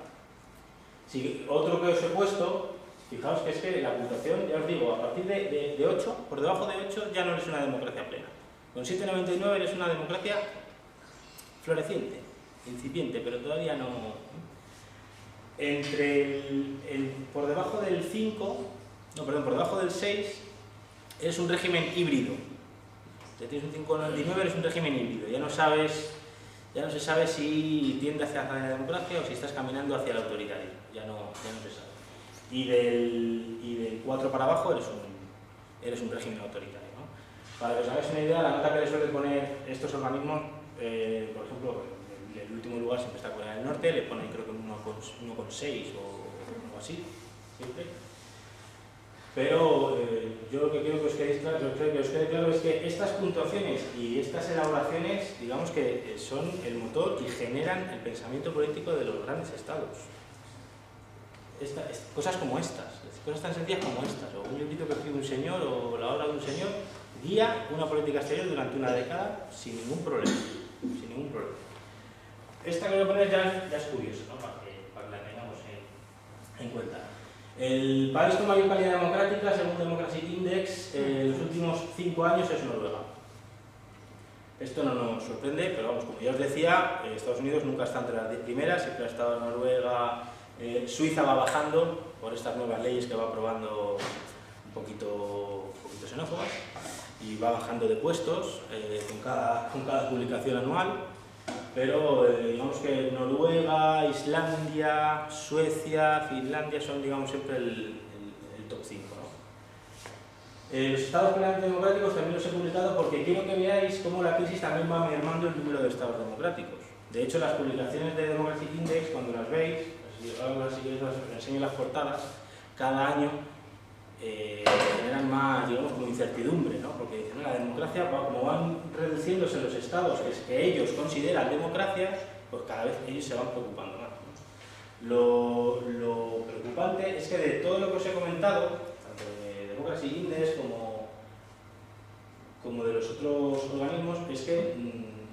A: Si, otro que os he puesto, fijaos que es que la puntuación, ya os digo, a partir de 8, por debajo de 8 ya no eres una democracia plena. Con 7,99 eres una democracia floreciente, incipiente, pero todavía no. Por debajo del 5, no, perdón, por debajo del 6 eres un régimen híbrido. Si tienes un 5,99 eres un régimen híbrido, ya no se sabe si tiende hacia la democracia o si estás caminando hacia el autoritarismo, ya no se sabe. Y del 4 para abajo eres un régimen autoritario, ¿no? Para que os hagáis una idea, la nota que le suelen poner estos organismos, por ejemplo, en el último lugar siempre está Corea del Norte, le ponen creo que un 1,6 o algo así, siempre. Pero yo lo que quiero que os quede claro es que estas puntuaciones y estas elaboraciones, digamos que son el motor y generan el pensamiento político de los grandes estados. Cosas como estas, cosas tan sencillas como estas, o un librito que escribe un señor o la obra de un señor, guía una política exterior durante una década sin ningún problema. Sin ningún problema. Esta que voy a poner ya es curiosa, ¿no? Para que la tengamos en cuenta. El país con mayor calidad democrática, según Democracy Index, en los últimos 5 años es Noruega. Esto no nos sorprende, pero vamos, como ya os decía, Estados Unidos nunca está entre las 10 primeras, siempre ha estado Noruega, Suiza va bajando por estas nuevas leyes que va aprobando un poquito xenófobas y va bajando de puestos con cada publicación anual. Pero digamos que Noruega, Islandia, Suecia, Finlandia son, digamos, siempre el top 5, ¿no? Los estados plenamente democráticos también los he publicado porque quiero que veáis cómo la crisis también va mermando el número de estados democráticos. De hecho, las publicaciones de Democracy Index, cuando las veis, ahora si queréis os enseño las portadas, cada año generan más, digamos, como incertidumbre, ¿no? Porque dicen, la democracia, como van reduciéndose los estados que ellos consideran democracias, pues cada vez ellos se van preocupando más, ¿no? Lo preocupante es que de todo lo que os he comentado, tanto de Democracy Index como de los otros organismos, es que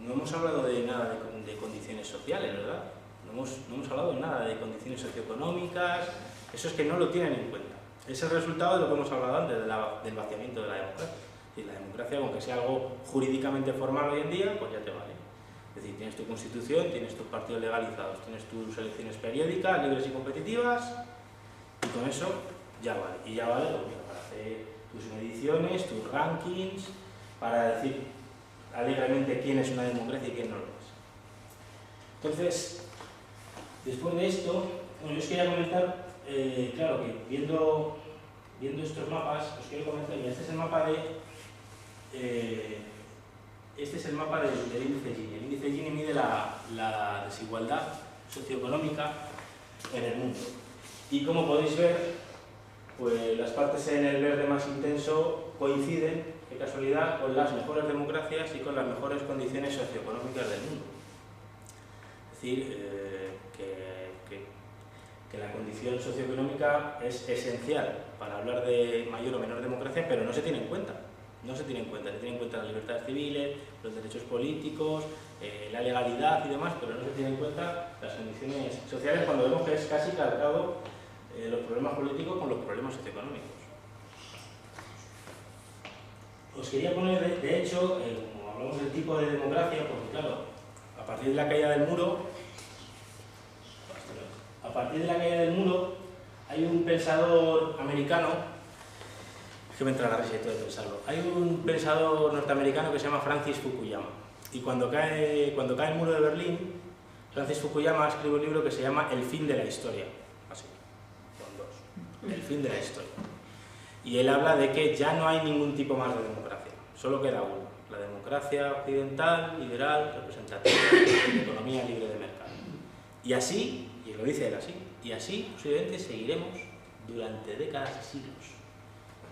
A: no hemos hablado de nada de condiciones sociales, ¿verdad? No hemos hablado nada de condiciones socioeconómicas, eso es que no lo tienen en cuenta. Es el resultado de lo que hemos hablado antes, del vaciamiento de la democracia. Y la democracia, aunque sea algo jurídicamente formal hoy en día, pues ya te vale. Es decir, tienes tu constitución, tienes tus partidos legalizados, tienes tus elecciones periódicas, libres y competitivas, y con eso ya vale. Y ya vale para hacer tus mediciones, tus rankings, para decir alegremente quién es una democracia y quién no lo es. Entonces, después de esto, bueno, yo os quería comentar, claro que viendo estos mapas, os quiero comentar, mira, este es el mapa del índice Gini. El índice Gini mide la desigualdad socioeconómica en el mundo. Y como podéis ver, pues las partes en el verde más intenso coinciden, qué casualidad, con las mejores democracias y con las mejores condiciones socioeconómicas del mundo. Es decir, que la condición socioeconómica es esencial para hablar de mayor o menor democracia, pero no se tiene en cuenta. No se tiene en cuenta. Se tiene en cuenta las libertades civiles, los derechos políticos, la legalidad y demás, pero no se tiene en cuenta las condiciones sociales cuando vemos que es casi calcado los problemas políticos con los problemas socioeconómicos. Os quería poner, de hecho, como hablamos del tipo de democracia, porque claro, a partir de la caída del muro, hay un pensador americano, es que me entra la risa y todo de pensarlo, hay un pensador norteamericano que se llama Francis Fukuyama, y cuando cae el muro de Berlín, Francis Fukuyama escribe un libro que se llama El fin de la historia, así, con dos, El fin de la historia. Y él habla de que ya no hay ningún tipo más de democracia, solo queda uno, la democracia occidental, liberal, representativa, de economía libre de mercado. Y así, y lo dice él así, y así posiblemente seguiremos durante décadas y siglos,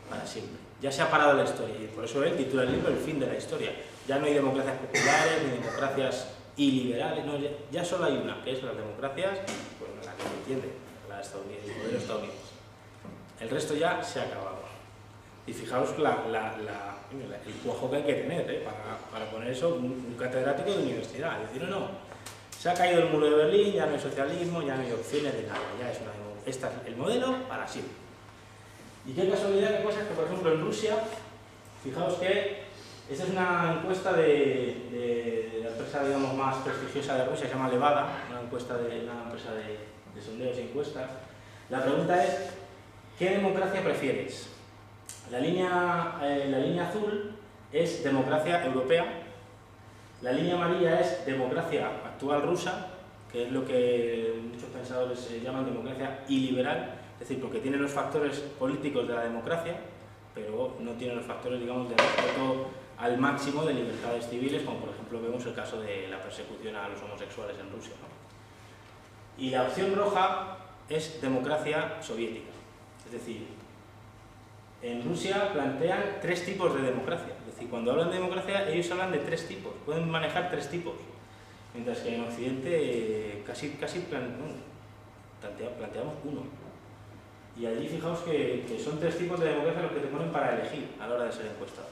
A: para siempre. Ya se ha parado la historia, y por eso él titula el libro El fin de la historia. Ya no hay democracias populares, ni democracias iliberales, no, ya solo hay una, que es las democracias, pues la que se entiende, la estadounidense, el modelo estadounidense. El resto ya se ha acabado. Y fijaos el cuajo que hay que tener para poner eso un catedrático de universidad. Es decir, no, se ha caído el muro de Berlín, ya no hay socialismo, ya no hay opciones de nada, ya es este es el modelo para siempre. Y qué casualidad, qué cosa es que, por ejemplo, en Rusia, fijaos que esta es una encuesta de la empresa, digamos, más prestigiosa de Rusia, se llama Levada, una empresa de sondeos y encuestas. La pregunta es: ¿qué democracia prefieres? La línea azul es democracia europea, la línea amarilla es democracia actual rusa, que es lo que muchos pensadores llaman democracia iliberal, es decir, porque tiene los factores políticos de la democracia, pero no tiene los factores, digamos, de respeto al máximo de libertades civiles, como por ejemplo vemos el caso de la persecución a los homosexuales en Rusia, ¿no? Y la opción roja es democracia soviética, es decir, en Rusia plantean 3 tipos de democracia, es decir, cuando hablan de democracia ellos hablan de 3 tipos, pueden manejar 3 tipos, mientras que en Occidente casi planteamos uno. Y allí fijaos que son 3 tipos de democracia los que te ponen para elegir a la hora de ser encuestado.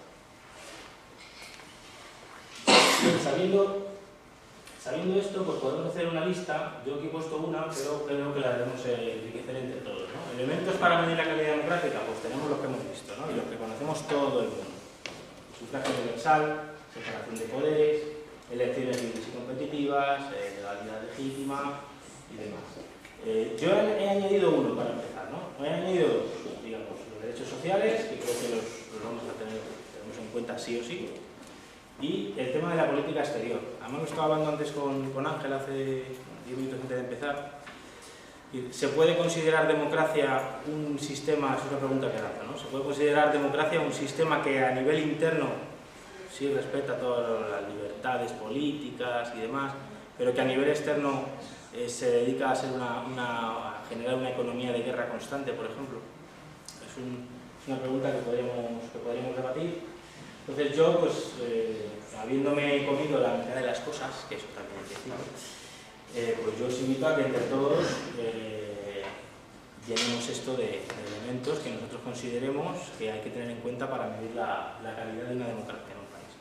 A: Sabiendo esto, pues podemos hacer una lista. Yo aquí he puesto una, pero creo que la debemos enriquecer entre todos, ¿no? Elementos para medir la calidad democrática, pues tenemos los que hemos visto, ¿no? Y los que conocemos todo el mundo. Sufragio universal, separación de poderes, elecciones libres y competitivas, legalidad legítima y demás. Yo he añadido uno para empezar, ¿no? He añadido dos, digamos, los derechos sociales, que creo que los vamos a tenemos en cuenta sí o sí, y el tema de la política exterior. Además lo estaba hablando antes con Ángel hace 10 minutos antes de empezar. ¿Se puede considerar democracia un sistema, es una pregunta que lanzo, ¿no? ¿Se puede considerar democracia un sistema que a nivel interno sí respeta todas las libertades políticas y demás, pero que a nivel externo se dedica a ser a generar una economía de guerra constante, por ejemplo? Es una pregunta que podríamos debatir. Entonces yo, pues, habiéndome comido la mitad de las cosas, que eso también hay que decir, pues yo os invito a que entre todos llenemos esto de elementos que nosotros consideremos que hay que tener en cuenta para medir la calidad de una democracia en un país.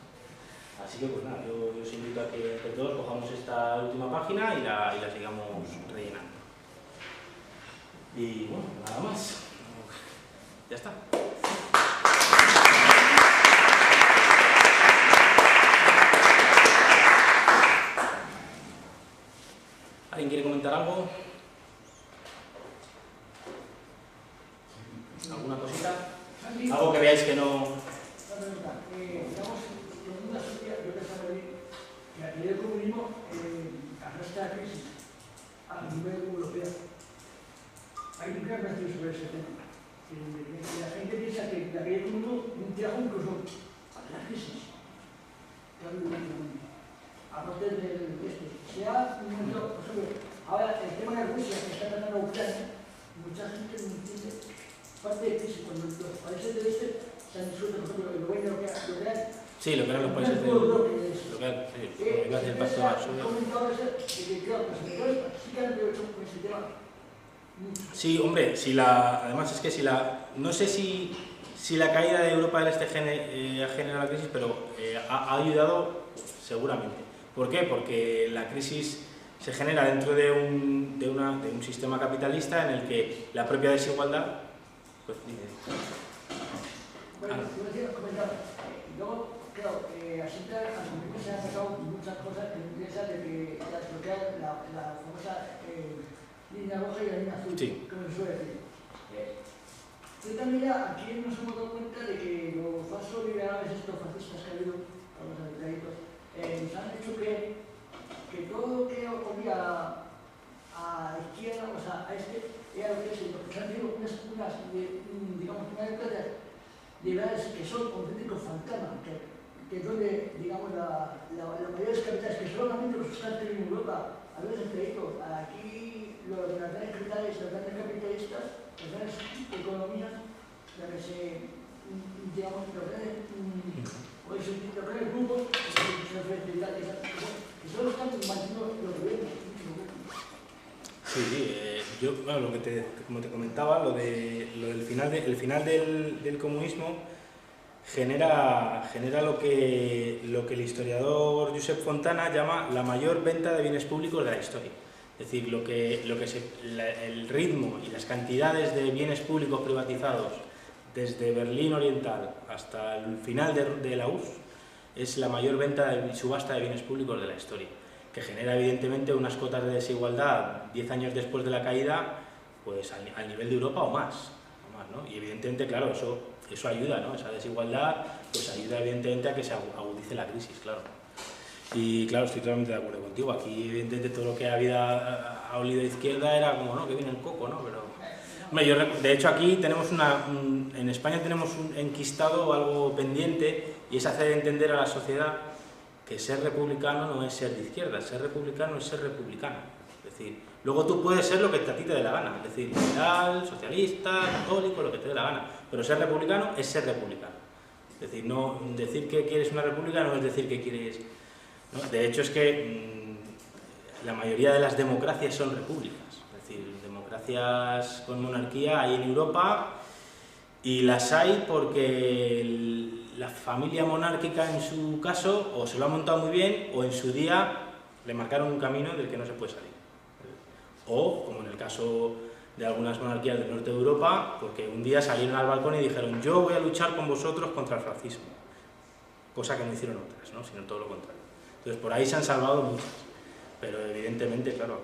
A: Así que, pues nada, yo os invito a que entre todos cojamos esta última página y la sigamos rellenando. Y bueno, nada más. Ya está. ¿Alguien quiere comentar algo? ¿Alguna cosita? ¿Algo que veáis que no...?
B: Digamos, en una sociedad, yo pensaba que a nivel comunismo arrastra la crisis a nivel europeo. Hay un gran debate sobre ese tema. La gente piensa que la caída del comunismo trajo incluso a la crisis. Aparte del se ha un momento, por ejemplo, ahora el tema de Rusia que está tratando a Ucrania, mucha gente no entiende parte de crisis cuando los países del este se han disuelto, por ejemplo, el gobierno que
A: sí, lo que eran los países del Pacto de Varsovia. Sí, hombre, además es que no sé si si la caída de Europa del Este ha generado la crisis, pero ha ayudado seguramente. ¿Por qué? Porque la crisis se genera dentro de un sistema capitalista en el que la propia desigualdad... Pues,
B: bueno, yo quiero comentar, luego, claro, así se han sacado muchas cosas que no piensan de que desbloquear la famosa línea roja y la línea azul,
A: sí,
B: como se suele decir. Yo también aquí nos hemos dado cuenta de que los falsos liberales, estos fascistas que ha habido, vamos a ver, nos han dicho que todo lo que oponía a izquierda, o sea, a era lo que es, porque se han tenido unas democracias liberales que son auténticos fantasmas, que es donde, digamos, la mayoría de los capitales que solamente los están teniendo en Europa, a veces créditos, aquí los grandes capitales, los grandes capitalistas, las grandes economías, las que se, digamos, los grandes grupos, que solo están manteniendo los gobiernos.
A: Sí, yo, bueno, como te comentaba, el final del comunismo genera lo que el historiador Josep Fontana llama la mayor venta de bienes públicos de la historia. Es decir, el ritmo y las cantidades de bienes públicos privatizados desde Berlín Oriental hasta el final de la URSS es la mayor venta y subasta de bienes públicos de la historia, que genera evidentemente unas cotas de desigualdad 10 años después de la caída, pues al nivel de Europa o más, ¿no? Y evidentemente, claro, eso ayuda, ¿no? Esa desigualdad pues ayuda evidentemente a que se agudice la crisis, claro. Y claro, estoy totalmente de acuerdo contigo. Aquí evidentemente todo lo que ha olido de izquierda era como, ¿no?, que viene el coco, ¿no? Pero de hecho aquí tenemos en España tenemos un enquistado, algo pendiente, y es hacer entender a la sociedad que ser republicano no es ser de izquierda, ser republicano es ser republicano. Es decir, luego tú puedes ser lo que a ti te dé la gana, es decir, liberal, socialista, católico, lo que te dé la gana, pero ser republicano es ser republicano. Es decir, no decir que quieres una república no es decir que quieres... ¿no? De hecho es que la mayoría de las democracias son repúblicas, es decir, democracias con monarquía hay en Europa y las hay porque la familia monárquica en su caso o se lo ha montado muy bien o en su día le marcaron un camino del que no se puede salir. O, como en el caso de algunas monarquías del norte de Europa, porque un día salieron al balcón y dijeron yo voy a luchar con vosotros contra el fascismo, cosa que no hicieron otras, ¿no?, sino todo lo contrario. Entonces por ahí se han salvado muchas, pero evidentemente, claro,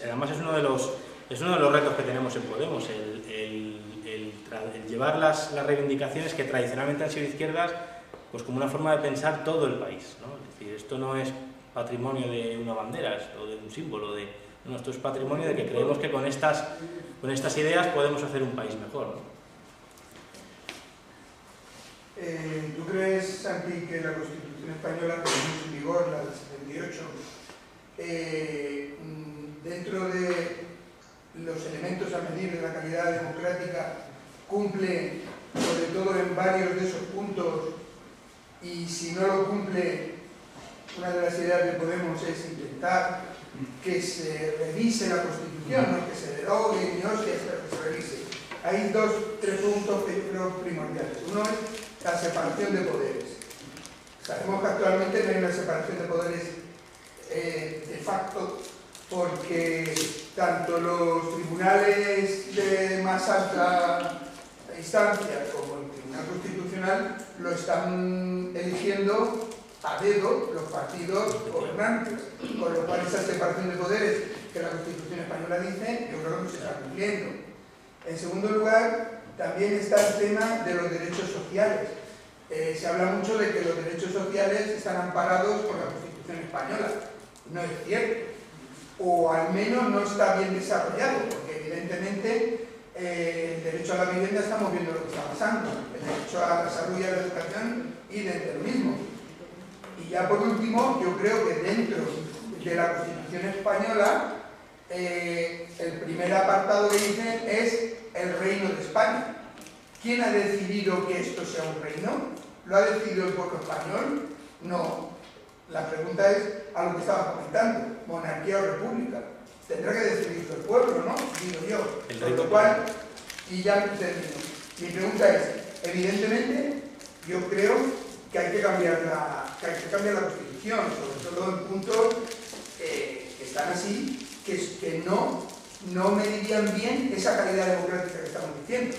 A: además es uno de los retos que tenemos en Podemos, el llevar las reivindicaciones que tradicionalmente han sido izquierdas, pues como una forma de pensar todo el país, ¿no? Es decir, esto no es patrimonio de una bandera o de un símbolo, no, esto es patrimonio de que creemos que con estas ideas podemos hacer un país mejor, ¿no?
C: ¿Tú crees, Santi, que la Constitución española, que tenemos en vigor, la del 78, dentro de los elementos a medir de la calidad democrática, cumple, sobre todo en varios de esos puntos, y si no lo cumple, una de las ideas de Podemos es intentar que se revise la Constitución, no que se derogue ni hostias, pero que se revise? Hay tres puntos que yo creo primordiales. Uno es la separación de poderes. Sabemos que actualmente no hay una separación de poderes de facto, porque tanto los tribunales de más alta instancia como el Tribunal Constitucional lo están eligiendo a dedo los partidos gobernantes, con lo cual esa separación de poderes que la Constitución española dice, yo creo que se está cumpliendo. En segundo lugar, también está el tema de los derechos sociales. Se habla mucho de que los derechos sociales están amparados por la Constitución española. No es cierto, o al menos no está bien desarrollado, porque evidentemente el derecho a la vivienda, estamos viendo lo que está pasando, el derecho a la salud y a la educación y dentro del mismo. Y ya por último, yo creo que dentro de la Constitución española, el primer apartado que dicen es el Reino de España. ¿Quién ha decidido que esto sea un reino? ¿Lo ha decidido el pueblo español? No. La pregunta es a lo que estaba comentando, monarquía o república. Tendrá que decidirlo el pueblo, ¿no? Digo yo. Con lo cual, y ya termino. Mi pregunta es, evidentemente, yo creo que hay que cambiar la Constitución, sobre todo en puntos que están así, que no medirían bien esa calidad democrática que estamos diciendo.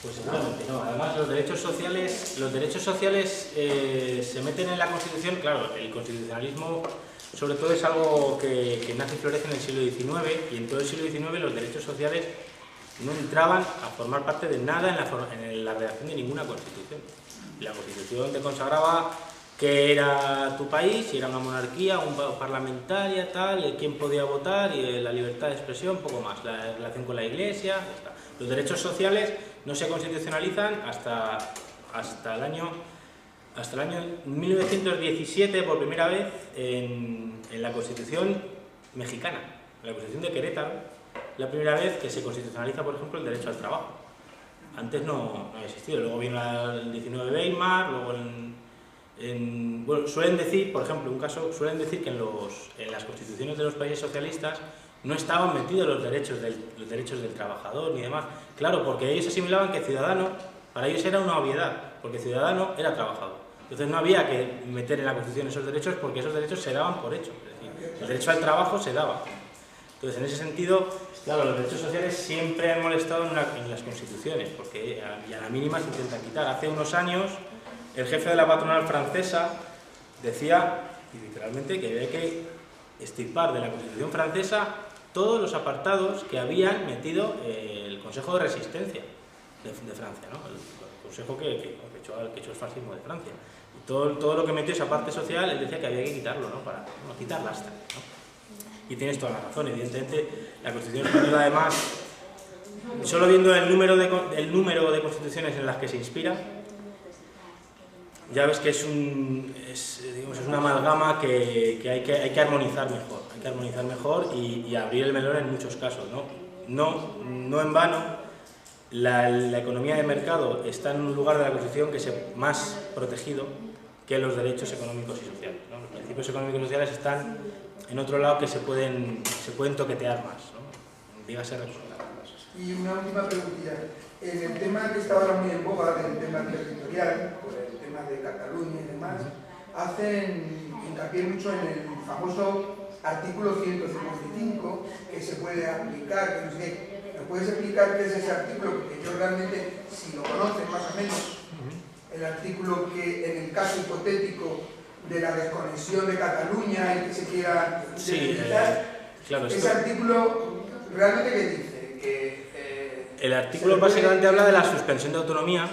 A: Pues seguramente no. Además, los derechos sociales se meten en la Constitución. Claro, el constitucionalismo sobre todo es algo que nace y florece en el siglo XIX, y en todo el siglo XIX los derechos sociales no entraban a formar parte de nada en la redacción de ninguna Constitución. La Constitución te consagraba qué era tu país, si era una monarquía, un parlamentaria, tal, quién podía votar, y la libertad de expresión, poco más, la relación con la Iglesia, ya está. Los derechos sociales no se constitucionalizan hasta el año 1917, por primera vez, en la Constitución mexicana, en la Constitución de Querétaro, la primera vez que se constitucionaliza, por ejemplo, el derecho al trabajo. Antes no ha existido. Luego vino el 19 de Weimar, luego bueno, suelen decir, por ejemplo, suelen decir que en las constituciones de los países socialistas no estaban metidos los derechos del trabajador ni demás. Claro, porque ellos asimilaban que ciudadano, para ellos era una obviedad, porque ciudadano era trabajador. Entonces no había que meter en la Constitución esos derechos, porque esos derechos se daban por hecho. Es decir, el derecho al trabajo se daba. Entonces, en ese sentido, claro, los derechos sociales siempre han molestado en las constituciones, porque y a la mínima se intentan quitar. Hace unos años, el jefe de la patronal francesa decía, literalmente, que había que extirpar de la Constitución francesa todos los apartados que habían metido el Consejo de Resistencia de Francia, ¿no? El consejo que echó el fascismo de Francia. Y todo lo que metió esa parte social, él decía que había que quitarlo, ¿no? Para quitar lastre, ¿no? Y tienes toda la razón, evidentemente la Constitución española, además, solo viendo el número de constituciones en las que se inspira, ya ves que es una amalgama que hay que armonizar mejor, y abrir el melón en muchos casos, ¿no? No en vano, la economía de mercado está en un lugar de la Constitución que es más protegido que los derechos económicos y sociales, ¿no? Los principios económicos y sociales están en otro lado, que se pueden toquetear más, ¿no? Dígase reformar.
C: Y una última preguntilla. En el tema que está ahora muy en boga, del tema territorial, por el tema de Cataluña y demás, hacen hincapié mucho en el famoso artículo 155, que se puede aplicar, que no sé qué. ¿Me puedes explicar qué es ese artículo? Porque yo realmente, si lo conocen más o menos, el artículo que en el caso hipotético de la desconexión de Cataluña y que se quiera delimitar,
A: claro,
C: ese artículo realmente ¿qué dice?
A: El artículo básicamente habla de la suspensión de autonomía,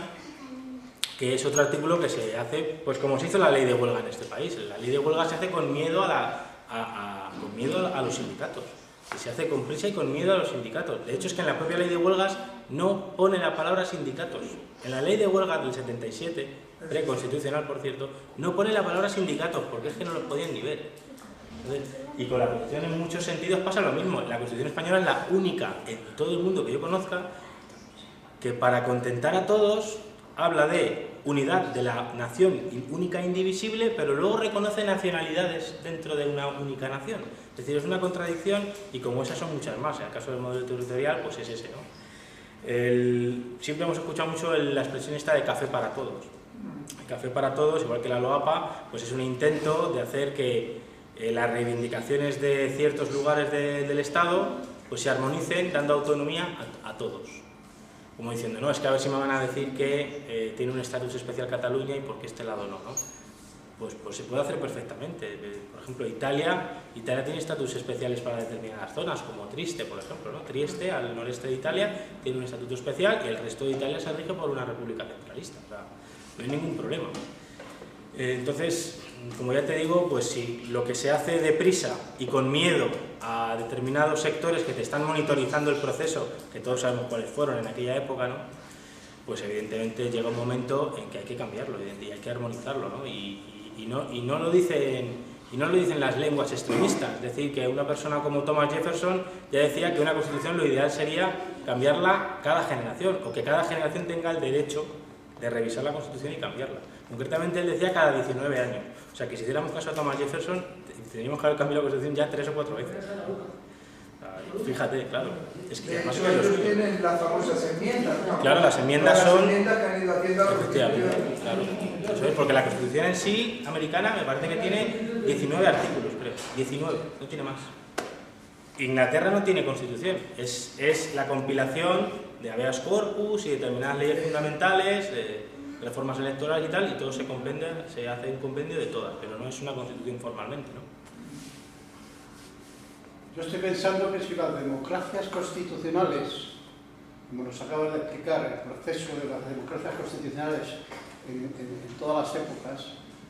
A: que es otro artículo que se hace, pues como se hizo la ley de huelga en este país. La ley de huelga se hace con miedo a los sindicatos, y se hace con prisa y con miedo a los sindicatos. De hecho, es que en la propia ley de huelgas no pone la palabra sindicatos. En la ley de huelga del 77, preconstitucional por cierto, no pone la palabra sindicatos, porque es que no los podían ni ver. Entonces, y con la Constitución en muchos sentidos pasa lo mismo. La Constitución española es la única en todo el mundo que yo conozca que, para contentar a todos, habla de unidad de la nación única e indivisible, pero luego reconoce nacionalidades dentro de una única nación. Es decir, es una contradicción, y como esas son muchas más. En el caso del modelo territorial, pues es ese, ¿no? Siempre hemos escuchado mucho la expresión esta de café para todos. El café para todos, igual que la LOAPA, pues es un intento de hacer que las reivindicaciones de ciertos lugares del Estado pues se armonicen, dando autonomía a todos. Como diciendo, no, es que a ver si me van a decir que tiene un estatus especial Cataluña y por qué este lado no, ¿no? Pues se puede hacer perfectamente. Por ejemplo, Italia tiene estatus especiales para determinadas zonas, como Trieste, por ejemplo, ¿no? Trieste, al noreste de Italia, tiene un estatuto especial, y el resto de Italia se rige por una república centralista. O sea, no hay ningún problema. Entonces, como ya te digo, pues si lo que se hace deprisa y con miedo a determinados sectores que te están monitorizando el proceso, que todos sabemos cuáles fueron en aquella época, ¿no? Pues evidentemente llega un momento en que hay que cambiarlo y hay que armonizarlo, ¿no? Y no lo dicen las lenguas extremistas. Es decir, que una persona como Thomas Jefferson ya decía que una constitución lo ideal sería cambiarla cada generación, o que cada generación tenga el derecho de revisar la Constitución y cambiarla. Concretamente él decía cada 19 años. O sea que si hiciéramos caso a Thomas Jefferson, tendríamos que haber cambiado la Constitución ya 3 o 4 veces. Fíjate, claro. Es que
C: De
A: además
C: hecho,
A: es lo
C: ellos
A: suyo.
C: tienen las famosas enmiendas, ¿no?
A: Claro, las enmiendas
C: Todas
A: son...
C: las enmiendas que han ido haciendo a la
A: Efectivamente,
C: Constitución.
A: claro. Eso es, porque la Constitución en sí, americana, me parece que tiene 19 artículos, creo. 19, no tiene más. Inglaterra no tiene Constitución, es la compilación de habeas corpus y determinadas leyes fundamentales, de reformas electorales y tal, y todo se hace un compendio de todas, pero no es una Constitución formalmente, ¿no?
D: Yo estoy pensando que si las democracias constitucionales, como nos acabas de explicar, el proceso de las democracias constitucionales en todas las épocas,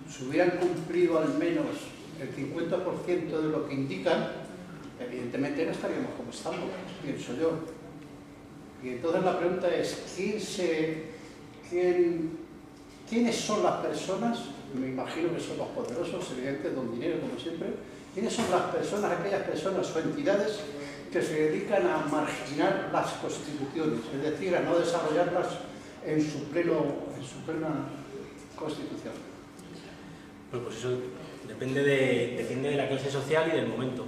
D: si hubieran cumplido al menos el 50% de lo que indican, evidentemente no estaríamos como estamos, pienso yo. Y entonces la pregunta es, ¿quiénes son las personas? Me imagino que son los poderosos, evidentemente, don dinero, como siempre. ¿Quiénes son las personas, aquellas personas o entidades que se dedican a marginar las constituciones, es decir, a no desarrollarlas en su plena constitución?
A: Pues eso depende de la clase social y del momento.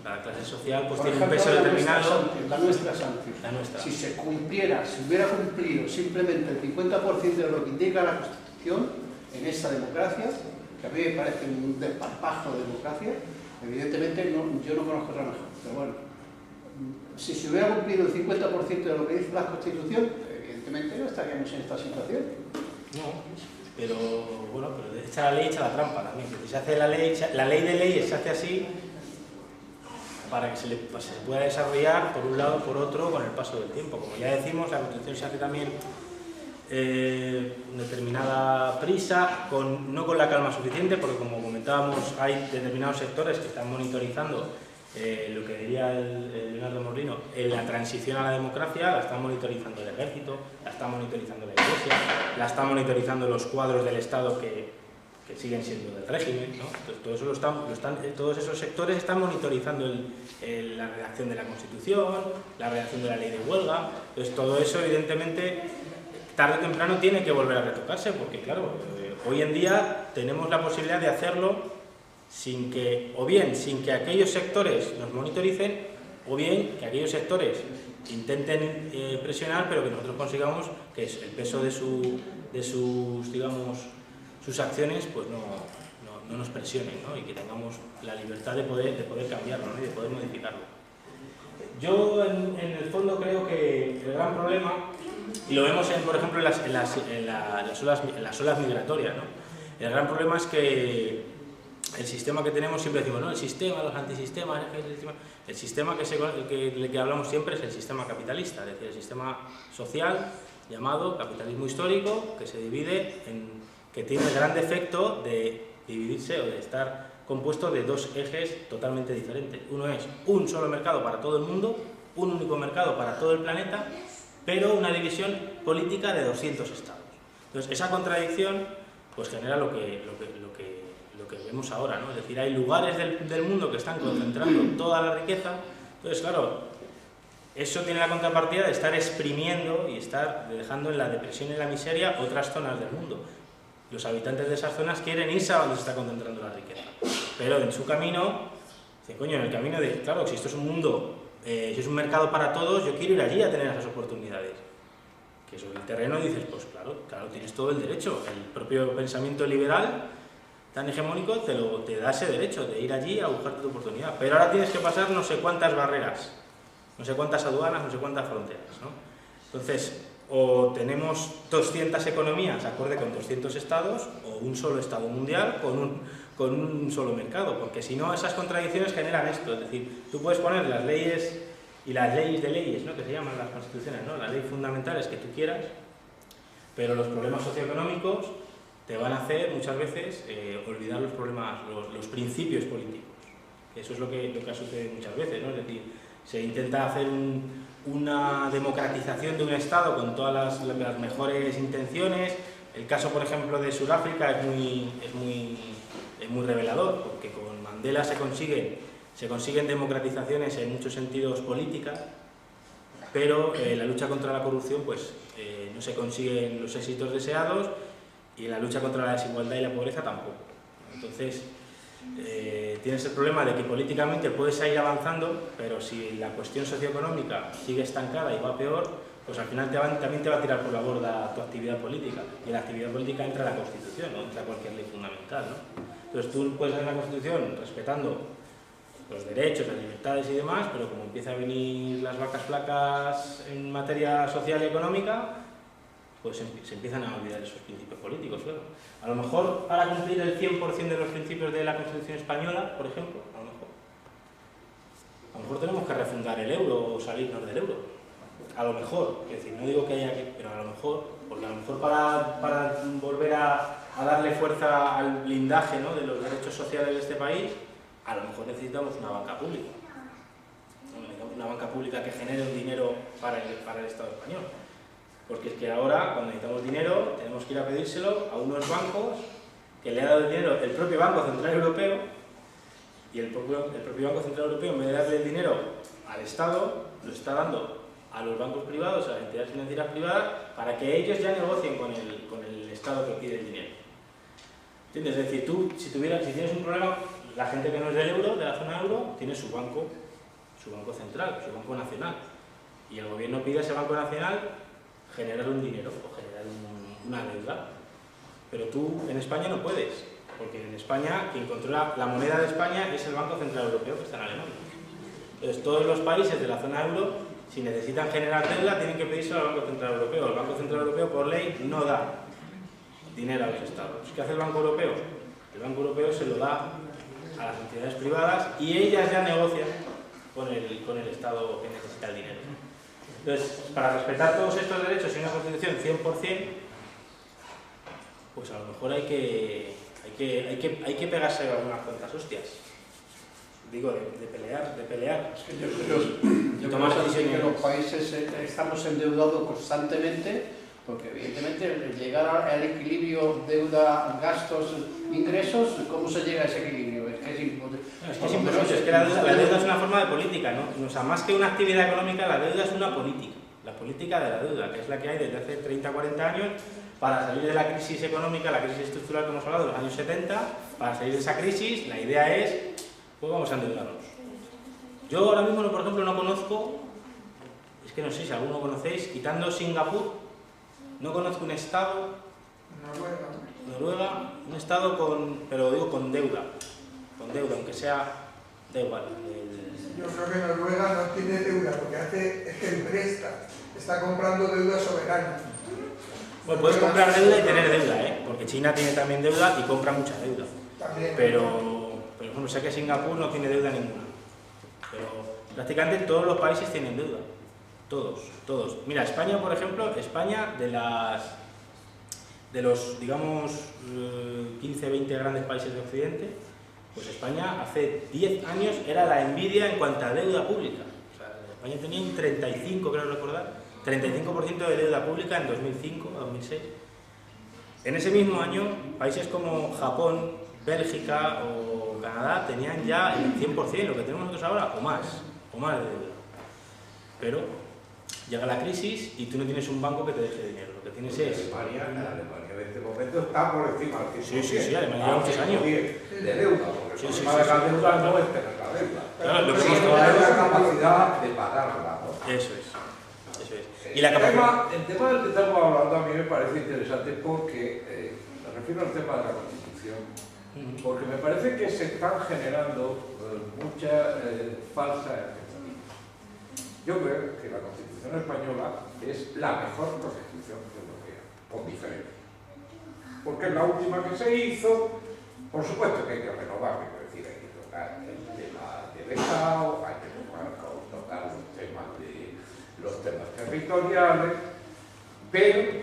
A: La clase social pues tiene un peso determinado.
D: La nuestra sanción.
A: La nuestra.
D: Si se cumpliera, si hubiera cumplido simplemente el 50% de lo que indica la Constitución en esa democracia, que a mí me parece un desparpajo de democracia, evidentemente yo no conozco otra mejor, pero bueno, si se hubiera cumplido el 50% de lo que dice la Constitución, evidentemente no estaríamos en esta situación.
A: No, pero bueno, pero echa la ley, echa la trampa también. Si se hace la ley de leyes se hace así para que se pueda desarrollar por un lado por otro con el paso del tiempo. Como ya decimos, la Constitución se hace también determinada prisa, no con la calma suficiente, porque como comentábamos, hay determinados sectores que están monitorizando lo que diría Leonardo Morlino, la transición a la democracia, la está monitorizando el ejército, la está monitorizando la Iglesia, la está monitorizando los cuadros del Estado que siguen siendo del régimen, ¿no? Entonces, todos esos sectores están monitorizando la redacción de la Constitución, la redacción de la ley de huelga. Entonces todo eso evidentemente tarde o temprano tiene que volver a retocarse, porque claro, hoy en día tenemos la posibilidad de hacerlo sin que aquellos sectores nos monitoricen, o bien que aquellos sectores intenten presionar, pero que nosotros consigamos que el peso de sus digamos, sus acciones pues no nos presionen, ¿no? Y que tengamos la libertad de poder cambiarlo, ¿no? Y de poder modificarlo. Yo en el fondo creo que el gran problema, y lo vemos por ejemplo en las olas migratorias, ¿no? El gran problema es que el sistema que tenemos, siempre decimos, ¿no? El sistema, los antisistemas, el sistema que hablamos siempre es el sistema capitalista, es decir, el sistema social llamado capitalismo histórico, que se divide que tiene el gran defecto de dividirse o de estar compuesto de dos ejes totalmente diferentes. Uno es un solo mercado para todo el mundo, un único mercado para todo el planeta, pero una división política de 200 estados. Entonces, esa contradicción pues genera lo que vemos ahora, ¿no? Es decir, hay lugares del mundo que están concentrando toda la riqueza. Entonces, claro, eso tiene la contrapartida de estar exprimiendo y estar dejando en la depresión y la miseria otras zonas del mundo. Los habitantes de esas zonas quieren irse a donde se está concentrando la riqueza, pero en su camino, dicen, coño, en el camino de, claro, si esto es un mundo, si es un mercado para todos, yo quiero ir allí a tener esas oportunidades. Que sobre el terreno dices, pues claro, tienes todo el derecho. El propio pensamiento liberal tan hegemónico te da ese derecho de ir allí a buscar tu oportunidad, pero ahora tienes que pasar no sé cuántas barreras, no sé cuántas aduanas, no sé cuántas fronteras, ¿no? Entonces, o tenemos 200 economías acorde con 200 estados, o un solo estado mundial con un solo mercado, porque si no, esas contradicciones generan esto. Es decir, tú puedes poner las leyes y las leyes de leyes, ¿no? Que se llaman las constituciones, ¿no? Las leyes fundamentales que tú quieras, pero los problemas socioeconómicos te van a hacer muchas veces olvidar los problemas, los principios políticos. Eso es lo que ha sucedido muchas veces, ¿no? Es decir, se intenta hacer una democratización de un Estado con todas las mejores intenciones. El caso, por ejemplo, de Sudáfrica es muy revelador, porque con Mandela se consiguen democratizaciones en muchos sentidos políticas, pero la lucha contra la corrupción pues no se consiguen los éxitos deseados, y en la lucha contra la desigualdad y la pobreza tampoco. Entonces, tienes el problema de que políticamente puedes ir avanzando, pero si la cuestión socioeconómica sigue estancada y va peor, pues al final también te va a tirar por la borda tu actividad política. Y en la actividad política entra la Constitución, no entra cualquier ley fundamental, ¿no? Entonces tú puedes hacer la Constitución respetando los derechos, las libertades y demás, pero como empieza a venir las vacas flacas en materia social y económica, pues se empiezan a olvidar esos principios políticos, claro. A lo mejor para cumplir el 100% de los principios de la Constitución española, por ejemplo, a lo mejor tenemos que refundar el euro o salirnos del euro. A lo mejor, es decir, no digo que haya que, pero a lo mejor, porque a lo mejor para volver a darle fuerza al blindaje, ¿no?, de los derechos sociales de este país, a lo mejor necesitamos una banca pública. Una banca pública que genere un dinero para el Estado español. Porque es que ahora, cuando necesitamos dinero, tenemos que ir a pedírselo a unos bancos que le ha dado el dinero el propio Banco Central Europeo, y el propio Banco Central Europeo, en vez de darle el dinero al Estado, lo está dando a los bancos privados, a las entidades financieras privadas, para que ellos ya negocien con el Estado que pide el dinero. ¿Entiendes? Es decir, tú, si tienes un problema, la gente que no es del euro, de la zona euro, tiene su banco central, su banco nacional. Y el gobierno pide a ese banco nacional generar un dinero o generar una deuda. Pero tú en España no puedes, porque en España quien controla la moneda de España es el Banco Central Europeo, que está en Alemania. Entonces todos los países de la zona euro, si necesitan generar deuda, tienen que pedírselo al Banco Central Europeo. El Banco Central Europeo, por ley, no da dinero a los estados. ¿Qué hace el Banco Europeo? El Banco Europeo se lo da a las entidades privadas y ellas ya negocian con el Estado que necesita el dinero. Entonces, para respetar todos estos derechos y una Constitución 100%, pues a lo mejor hay que pegarse algunas cuantas hostias. Digo, de pelear.
D: Es que yo creo que los países estamos endeudados constantemente, porque evidentemente llegar al equilibrio deuda, gastos, ingresos, ¿cómo se llega a ese equilibrio? Es que es imposible.
A: Es que es imposible, es que la deuda es una forma de política, ¿no? O sea, más que una actividad económica, la deuda es una política. La política de la deuda, que es la que hay desde hace 30 o 40 años para salir de la crisis económica, la crisis estructural que hemos hablado de los años 70. Para salir de esa crisis, la idea es, pues vamos a endeudarnos. Yo ahora mismo, por ejemplo, no conozco, es que no sé si alguno conocéis, quitando Singapur, no conozco un estado, Noruega, un estado pero digo con deuda, aunque sea, da igual.
C: Yo creo que Noruega no tiene deuda, porque es que presta, está comprando deuda soberana.
A: Bueno, puedes comprar deuda y tener deuda, porque China tiene también deuda y compra mucha deuda.
C: También.
A: Pero bueno, sé que Singapur no tiene deuda ninguna. Pero prácticamente todos los países tienen deuda. Todos. Mira, España, por ejemplo, de los, digamos, 15, 20 grandes países de Occidente, pues España hace 10 años era la envidia en cuanto a deuda pública. O sea, España tenía un 35, creo recordar, 35% de deuda pública en 2005 o 2006. En ese mismo año, países como Japón, Bélgica o Canadá tenían ya el 100%, lo que tenemos nosotros ahora, o más de deuda. Pero llega la crisis y tú no tienes un banco que te deje dinero. Lo que tienes es...
E: Alemania en este momento está por encima del 100%.
A: Sí, Alemania lleva muchos años.
E: De deuda, porque el problema de la deuda no es tener la deuda.
A: Claro, lo que
E: es la capacidad de pagarla, ¿no?
A: Eso es. Y la capacidad...
E: El tema del que estamos hablando a mí me parece interesante porque me refiero al tema de la Constitución, porque me parece que se están generando muchas falsas expectativas. Yo creo que la Constitución española es la mejor Constitución europea, con diferencia. Porque es la última que se hizo, por supuesto que hay que renovarla, es decir, hay que tocar el tema del Estado, hay que tocar los temas territoriales, pero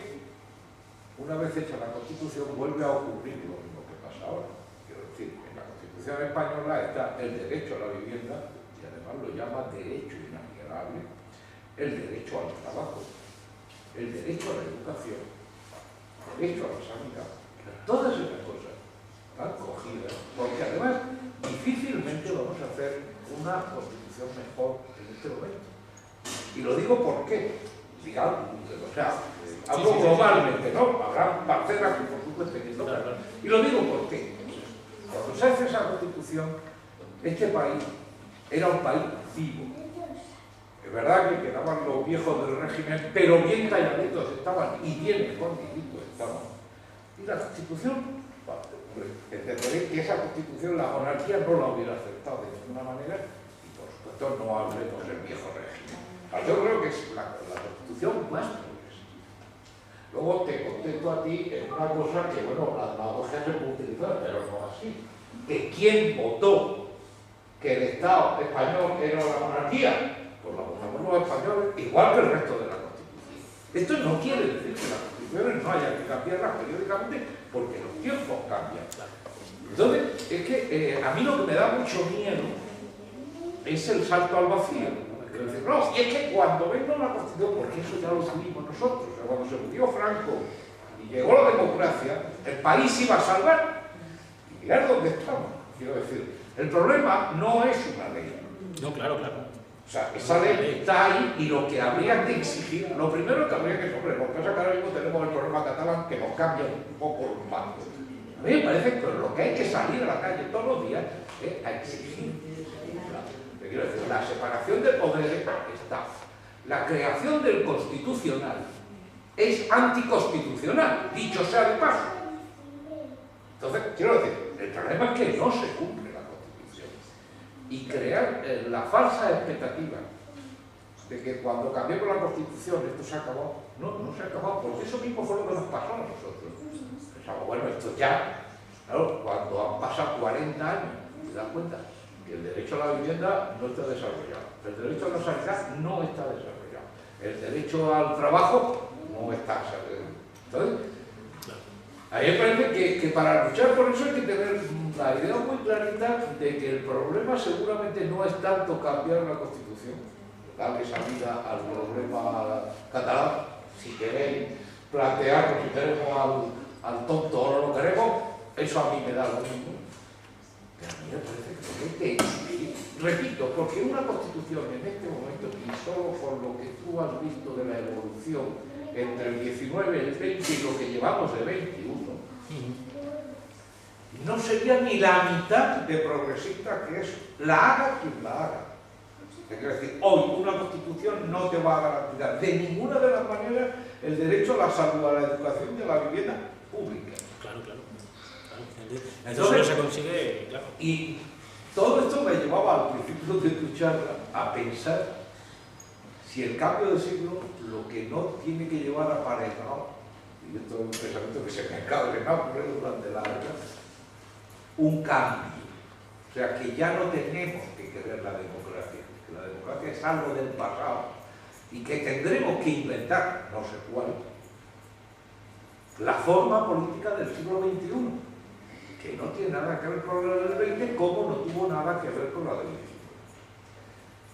E: una vez hecha la Constitución vuelve a ocurrir lo mismo que pasa ahora. Quiero decir, en la Constitución española está el derecho a la vivienda, y además lo llama derecho inalienable, el derecho al trabajo, el derecho a la educación, el derecho a la sanidad. Todas esas cosas están cogidas, porque además difícilmente vamos a hacer una Constitución mejor en este momento. Y lo digo porque, digamos, o sea, hablo globalmente, ¿no? Habrá parcelas que por supuesto que no. Y lo digo porque cuando se hace esa Constitución Constitución, este país era un país vivo. Es verdad que quedaban los viejos del régimen, pero bien talladitos estaban y bien escondiditos estaban. Y la Constitución, entenderé que esa Constitución la monarquía no la hubiera aceptado de ninguna manera, y por supuesto no hablemos del viejo régimen. Yo creo que es la Constitución más progresista. Luego te contesto a ti en una cosa que, bueno, la demagogia se puede utilizar, pero no así. Que ¿quién votó que el Estado español era la monarquía? Pues la votamos los españoles, igual que el resto de la Constitución. Esto no quiere decir que las Constituciones no haya que cambiarlas periódicamente, porque los tiempos cambian. Entonces, es que a mí lo que me da mucho miedo es el salto al vacío. Es decir, no, y es que cuando venga la Constitución, porque eso ya lo tuvimos nosotros, o sea, cuando se murió Franco y llegó la democracia, el país iba a salvar. Y mirad dónde estamos. Quiero decir, el problema no es una ley.
A: No, claro, claro.
E: O sea, esa ley está ahí y lo que habría que exigir, lo primero que habría que, hombre, porque ahora mismo tenemos el problema catalán que nos cambia un poco los bancos. A mí me parece que lo que hay que salir a la calle todos los días es a exigir. Quiero decir, la separación de poderes está. La creación del constitucional es anticonstitucional, dicho sea de paso. Entonces, quiero decir, el problema es que no se cumple la Constitución. Y crear la falsa expectativa de que cuando cambiemos la Constitución esto se ha acabado. No, no se ha acabado, porque eso mismo fue lo que nos pasó a nosotros. Pensamos, bueno, esto ya, claro, cuando han pasado 40 años, ¿te das cuenta? Que el derecho a la vivienda no está desarrollado, el derecho a la sanidad no está desarrollado, el derecho al trabajo no está desarrollado. Entonces, a mí me parece que para luchar por eso hay que tener la idea muy clarita de que el problema seguramente no es tanto cambiar la Constitución, darle salida al problema catalán, si queréis plantearlo, si queremos al tonto o no lo queremos, eso a mí me da lo mismo. Pero a mí me parece que hay que exigir, repito, porque una Constitución en este momento, y solo por lo que tú has visto de la evolución entre el 19 y el 20 y lo que llevamos de 21, no sería ni la mitad de progresista que eso. La haga quien la haga. Quiero decir, hoy una Constitución no te va a garantizar de ninguna de las maneras el derecho a la salud, a la educación y a la vivienda pública.
A: Claro. Entonces se consigue, claro.
E: Y todo esto me llevaba al principio de tu charla a pensar si el cambio de siglo lo que no tiene que llevar aparejado, y esto es un pensamiento que se me acaba de ocurrir durante la vida, un cambio. O sea, que ya no tenemos que querer la democracia, que la democracia es algo del pasado y que tendremos que inventar, no sé cuál, la forma política del siglo XXI. Que no tiene nada que ver con la del 20, como no tuvo nada que ver con la del 21.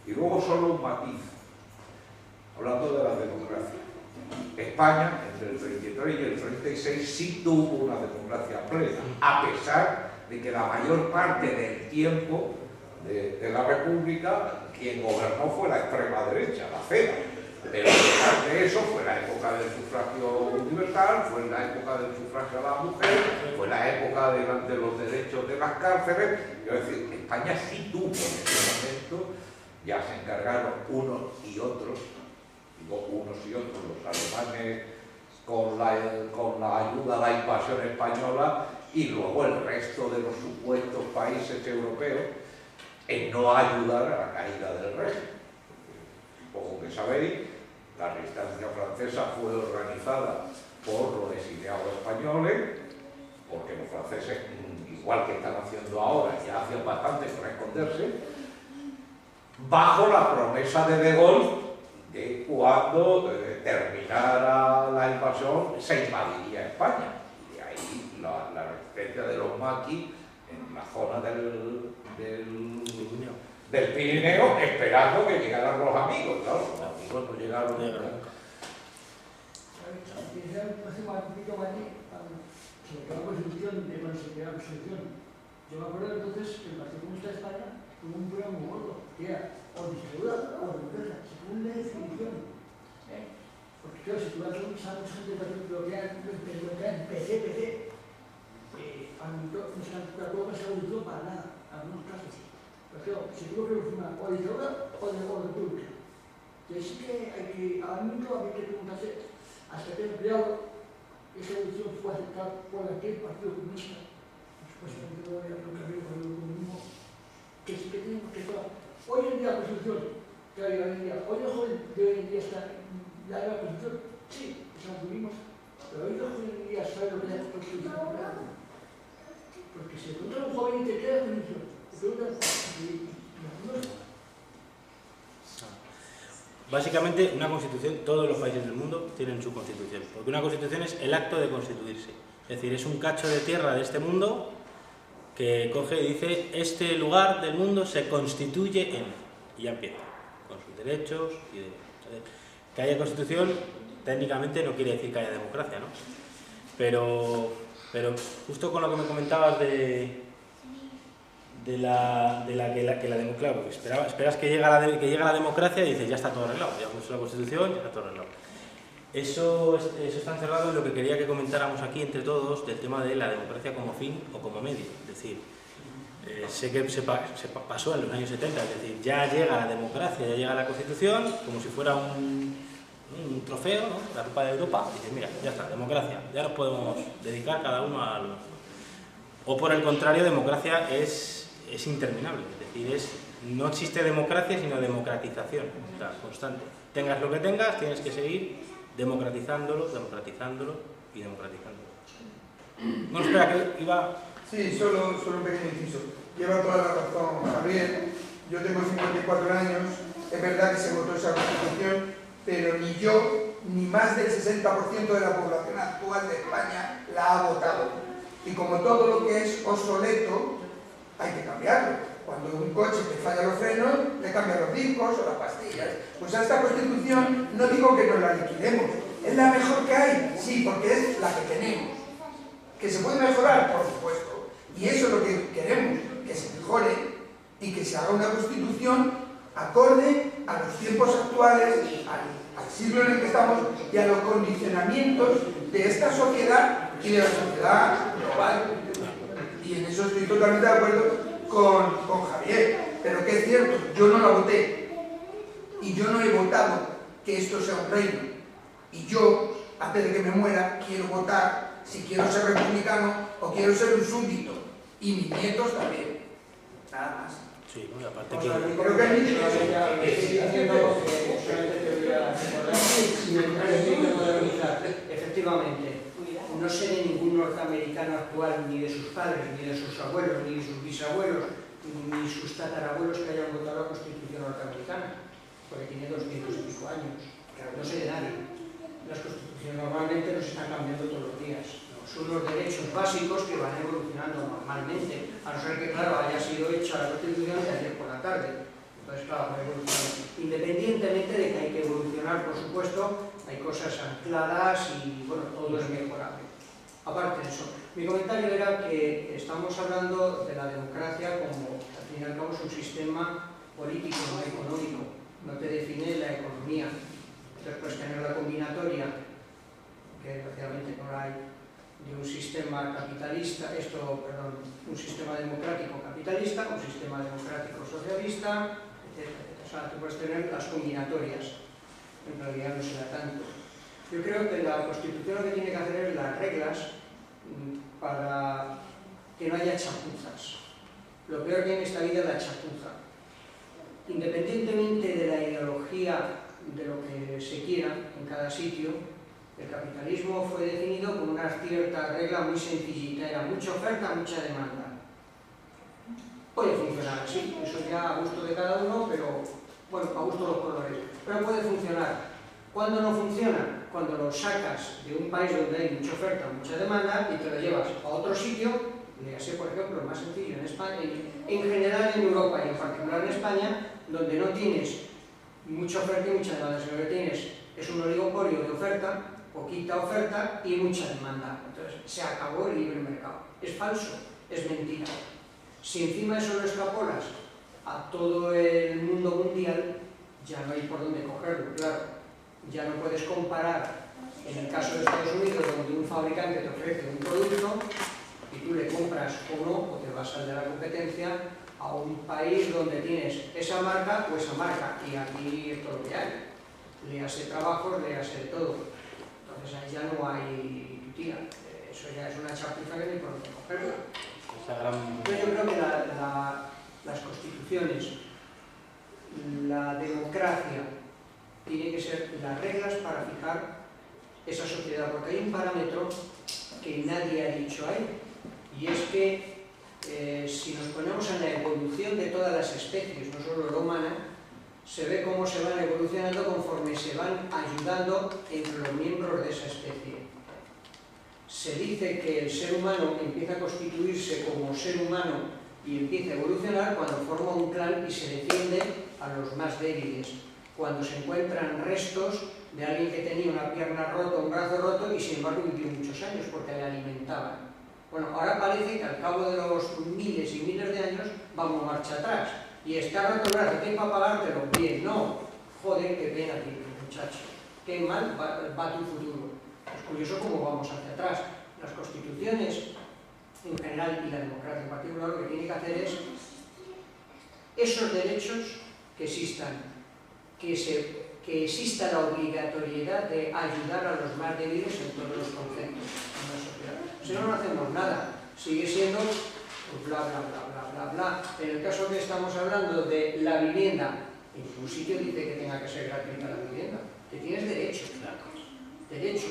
E: Y luego solo un matiz, hablando de la democracia. España, entre el 33 y el 36, sí tuvo una democracia plena, a pesar de que la mayor parte del tiempo de la República, quien gobernó fue la extrema derecha, la CEDA. Pero a pesar de eso, fue la época del sufragio universal, fue la época del sufragio a la mujer, fue la época de los derechos de las cárceles. Es decir, España sí tuvo en ese momento, ya se encargaron unos y otros, digo unos y otros, los alemanes con la ayuda a la invasión española y luego el resto de los supuestos países europeos en no ayudar a la caída del régimen. Como que sabéis, la resistencia francesa fue organizada por los exiliados españoles, porque los franceses, igual que están haciendo ahora, ya hacían bastante por esconderse, bajo la promesa de Gaulle de cuando terminara la invasión se invadiría España. Y de ahí la resistencia de los maquis en la zona del Pirineo, esperando que llegaran los amigos, claro, los amigos no llegaron nunca.
B: Sobre la Constitución, de cuando se creó la Constitución, yo me acuerdo entonces que el Partido Comunista de España tuvo un problema muy gordo, que era o dictadura o democracia, según la definición. Porque claro, si tú vas a mucha gente lo que era PC, nos calculó para nada. Algunos se tuvo que firmar o dictadura o de república. Y así que hay que, ahora mismo hay que preguntarse hasta qué empleado esa elección fue aceptada por aquel Partido Comunista, supuestamente no había proclamado por el comunismo, que sí que tenemos que estar. Hoy en día la Constitución, que hoy en día, hoy el joven de hoy en día está, la Constitución, sí, eso lo tuvimos, pero hoy el joven en día sabe lo que es la Constitución. Porque si encuentra un joven y te queda la Constitución, te preguntan,
A: Básicamente, una constitución, todos los países del mundo tienen su constitución, porque una constitución es el acto de constituirse. Es decir, es un cacho de tierra de este mundo que coge y dice, este lugar del mundo se constituye en, y ya empieza, con sus derechos y derechos. Que haya constitución, técnicamente no quiere decir que haya democracia, ¿no? Pero justo con lo que me comentabas de la democracia, claro, porque esperas que llegue la democracia y dices, ya está todo arreglado, ya hemos hecho la Constitución, ya está todo arreglado. Eso está encerrado en lo que quería que comentáramos aquí entre todos, del tema de la democracia como fin o como medio. Es decir, sé que se pasó en los años 70, es decir, ya llega la democracia, ya llega la Constitución, como si fuera un trofeo, ¿no? La Copa de Europa, y dices, mira, ya está, democracia, ya nos podemos dedicar cada uno a lo... O por el contrario, democracia es interminable, es decir, no existe democracia sino democratización, o sea, constante. Tengas lo que tengas, tienes que seguir democratizándolo y democratizándolo. No, espera, que iba...
C: Sí, solo un pequeño inciso. Lleva toda la razón Javier, yo tengo 54 años, es verdad que se votó esa Constitución, pero ni yo, ni más del 60% de la población actual de España la ha votado. Y como todo lo que es obsoleto, hay que cambiarlo. Cuando un coche te falla los frenos, le cambian los discos o las pastillas. Pues a esta Constitución no digo que nos la liquidemos. ¿Es la mejor que hay? Sí, porque es la que tenemos. ¿Que se puede mejorar? Por supuesto. Y eso es lo que queremos, que se mejore y que se haga una Constitución acorde a los tiempos actuales, al siglo en el que estamos y a los condicionamientos de esta sociedad y de la sociedad global. Y en eso estoy totalmente de acuerdo con Javier, pero que es cierto, yo no la voté y yo no he votado que esto sea un reino, y yo, antes de que me muera, quiero votar si quiero ser republicano o quiero ser un súbdito, y mis nietos también, nada más.
A: Sí, ¿no? Y aparte que...
C: Creo que hay niños.
F: Efectivamente, no sé de ningún norteamericano actual, ni de sus padres, ni de sus abuelos, ni de sus bisabuelos, ni sus tatarabuelos que hayan votado la Constitución norteamericana, porque tiene 200 y pico años. No sé de nadie. Las constituciones normalmente no se están cambiando todos los días. Son los derechos básicos que van evolucionando normalmente, a no ser que, claro, haya sido hecha la Constitución de ayer por la tarde. Entonces, claro, va evolucionando. Independientemente de que hay que evolucionar, por supuesto, hay cosas ancladas y, bueno, todo es mejorable. Aparte de eso, mi comentario era que estamos hablando de la democracia como, al fin y al cabo, es un sistema político, no económico. No te define la economía. Entonces, puedes tener la combinatoria, que desgraciadamente no la hay, de un sistema capitalista, un sistema democrático capitalista, un sistema democrático socialista, etc. O sea, tú puedes tener las combinatorias, en realidad no será tanto. Yo creo que la Constitución lo que tiene que hacer es las reglas para que no haya chapuzas. Lo peor que hay en esta vida es la chapuza. Independientemente de la ideología de lo que se quiera en cada sitio, el capitalismo fue definido con una cierta regla muy sencillita, era mucha oferta, mucha demanda. Puede funcionar así, eso ya a gusto de cada uno, pero bueno, a gusto de los colores, pero puede funcionar. ¿Cuándo no funciona? Cuando lo sacas de un país donde hay mucha oferta, mucha demanda y te lo llevas a otro sitio, léase por ejemplo, más sencillo en España, en general en Europa y en particular en España, donde no tienes mucha oferta y mucha demanda, sino que tienes es un oligopolio de oferta, poquita oferta y mucha demanda. Entonces se acabó el libre mercado. Es falso, es mentira. Si encima eso lo extrapolas a todo el mundo mundial, ya no hay por dónde cogerlo, claro. Ya no puedes comparar, en el caso de Estados Unidos, donde un fabricante te ofrece un producto y tú le compras o no, o te vas al de la competencia, a un país donde tienes esa marca o esa marca, y aquí es todo lo que hay. Léase trabajos, léase de todo. Entonces ahí ya no hay tutía. Eso ya es una chapuza que ni por dónde cogerla. Yo creo que las constituciones, la democracia, tiene que ser las reglas para fijar esa sociedad, porque hay un parámetro que nadie ha dicho ahí, y es que si nos ponemos en la evolución de todas las especies, no solo la humana, se ve cómo se van evolucionando conforme se van ayudando entre los miembros de esa especie. Se dice que el ser humano empieza a constituirse como ser humano y empieza a evolucionar cuando forma un clan y se defiende a los más débiles, cuando se encuentran restos de alguien que tenía una pierna rota, un brazo roto y sin embargo vivió muchos años porque le alimentaban. Bueno, ahora parece que al cabo de los miles y miles de años vamos marcha atrás. Y está roto el brazo, ¿qué para pagártelo? Bien, no. Joder, qué pena, tío, muchacho. Qué mal va tu futuro. Es curioso cómo vamos hacia atrás. Las constituciones en general y la democracia en particular lo que tiene que hacer es esos derechos que existan, que exista la obligatoriedad de ayudar a los más débiles en todos los conceptos en la sociedad. Si no, no hacemos nada. Sigue siendo pues, bla, bla, bla, bla, bla, bla. En el caso que estamos hablando de la vivienda, en ningún sitio dice que tenga que ser gratuita la vivienda. Que tienes derecho. Derecho.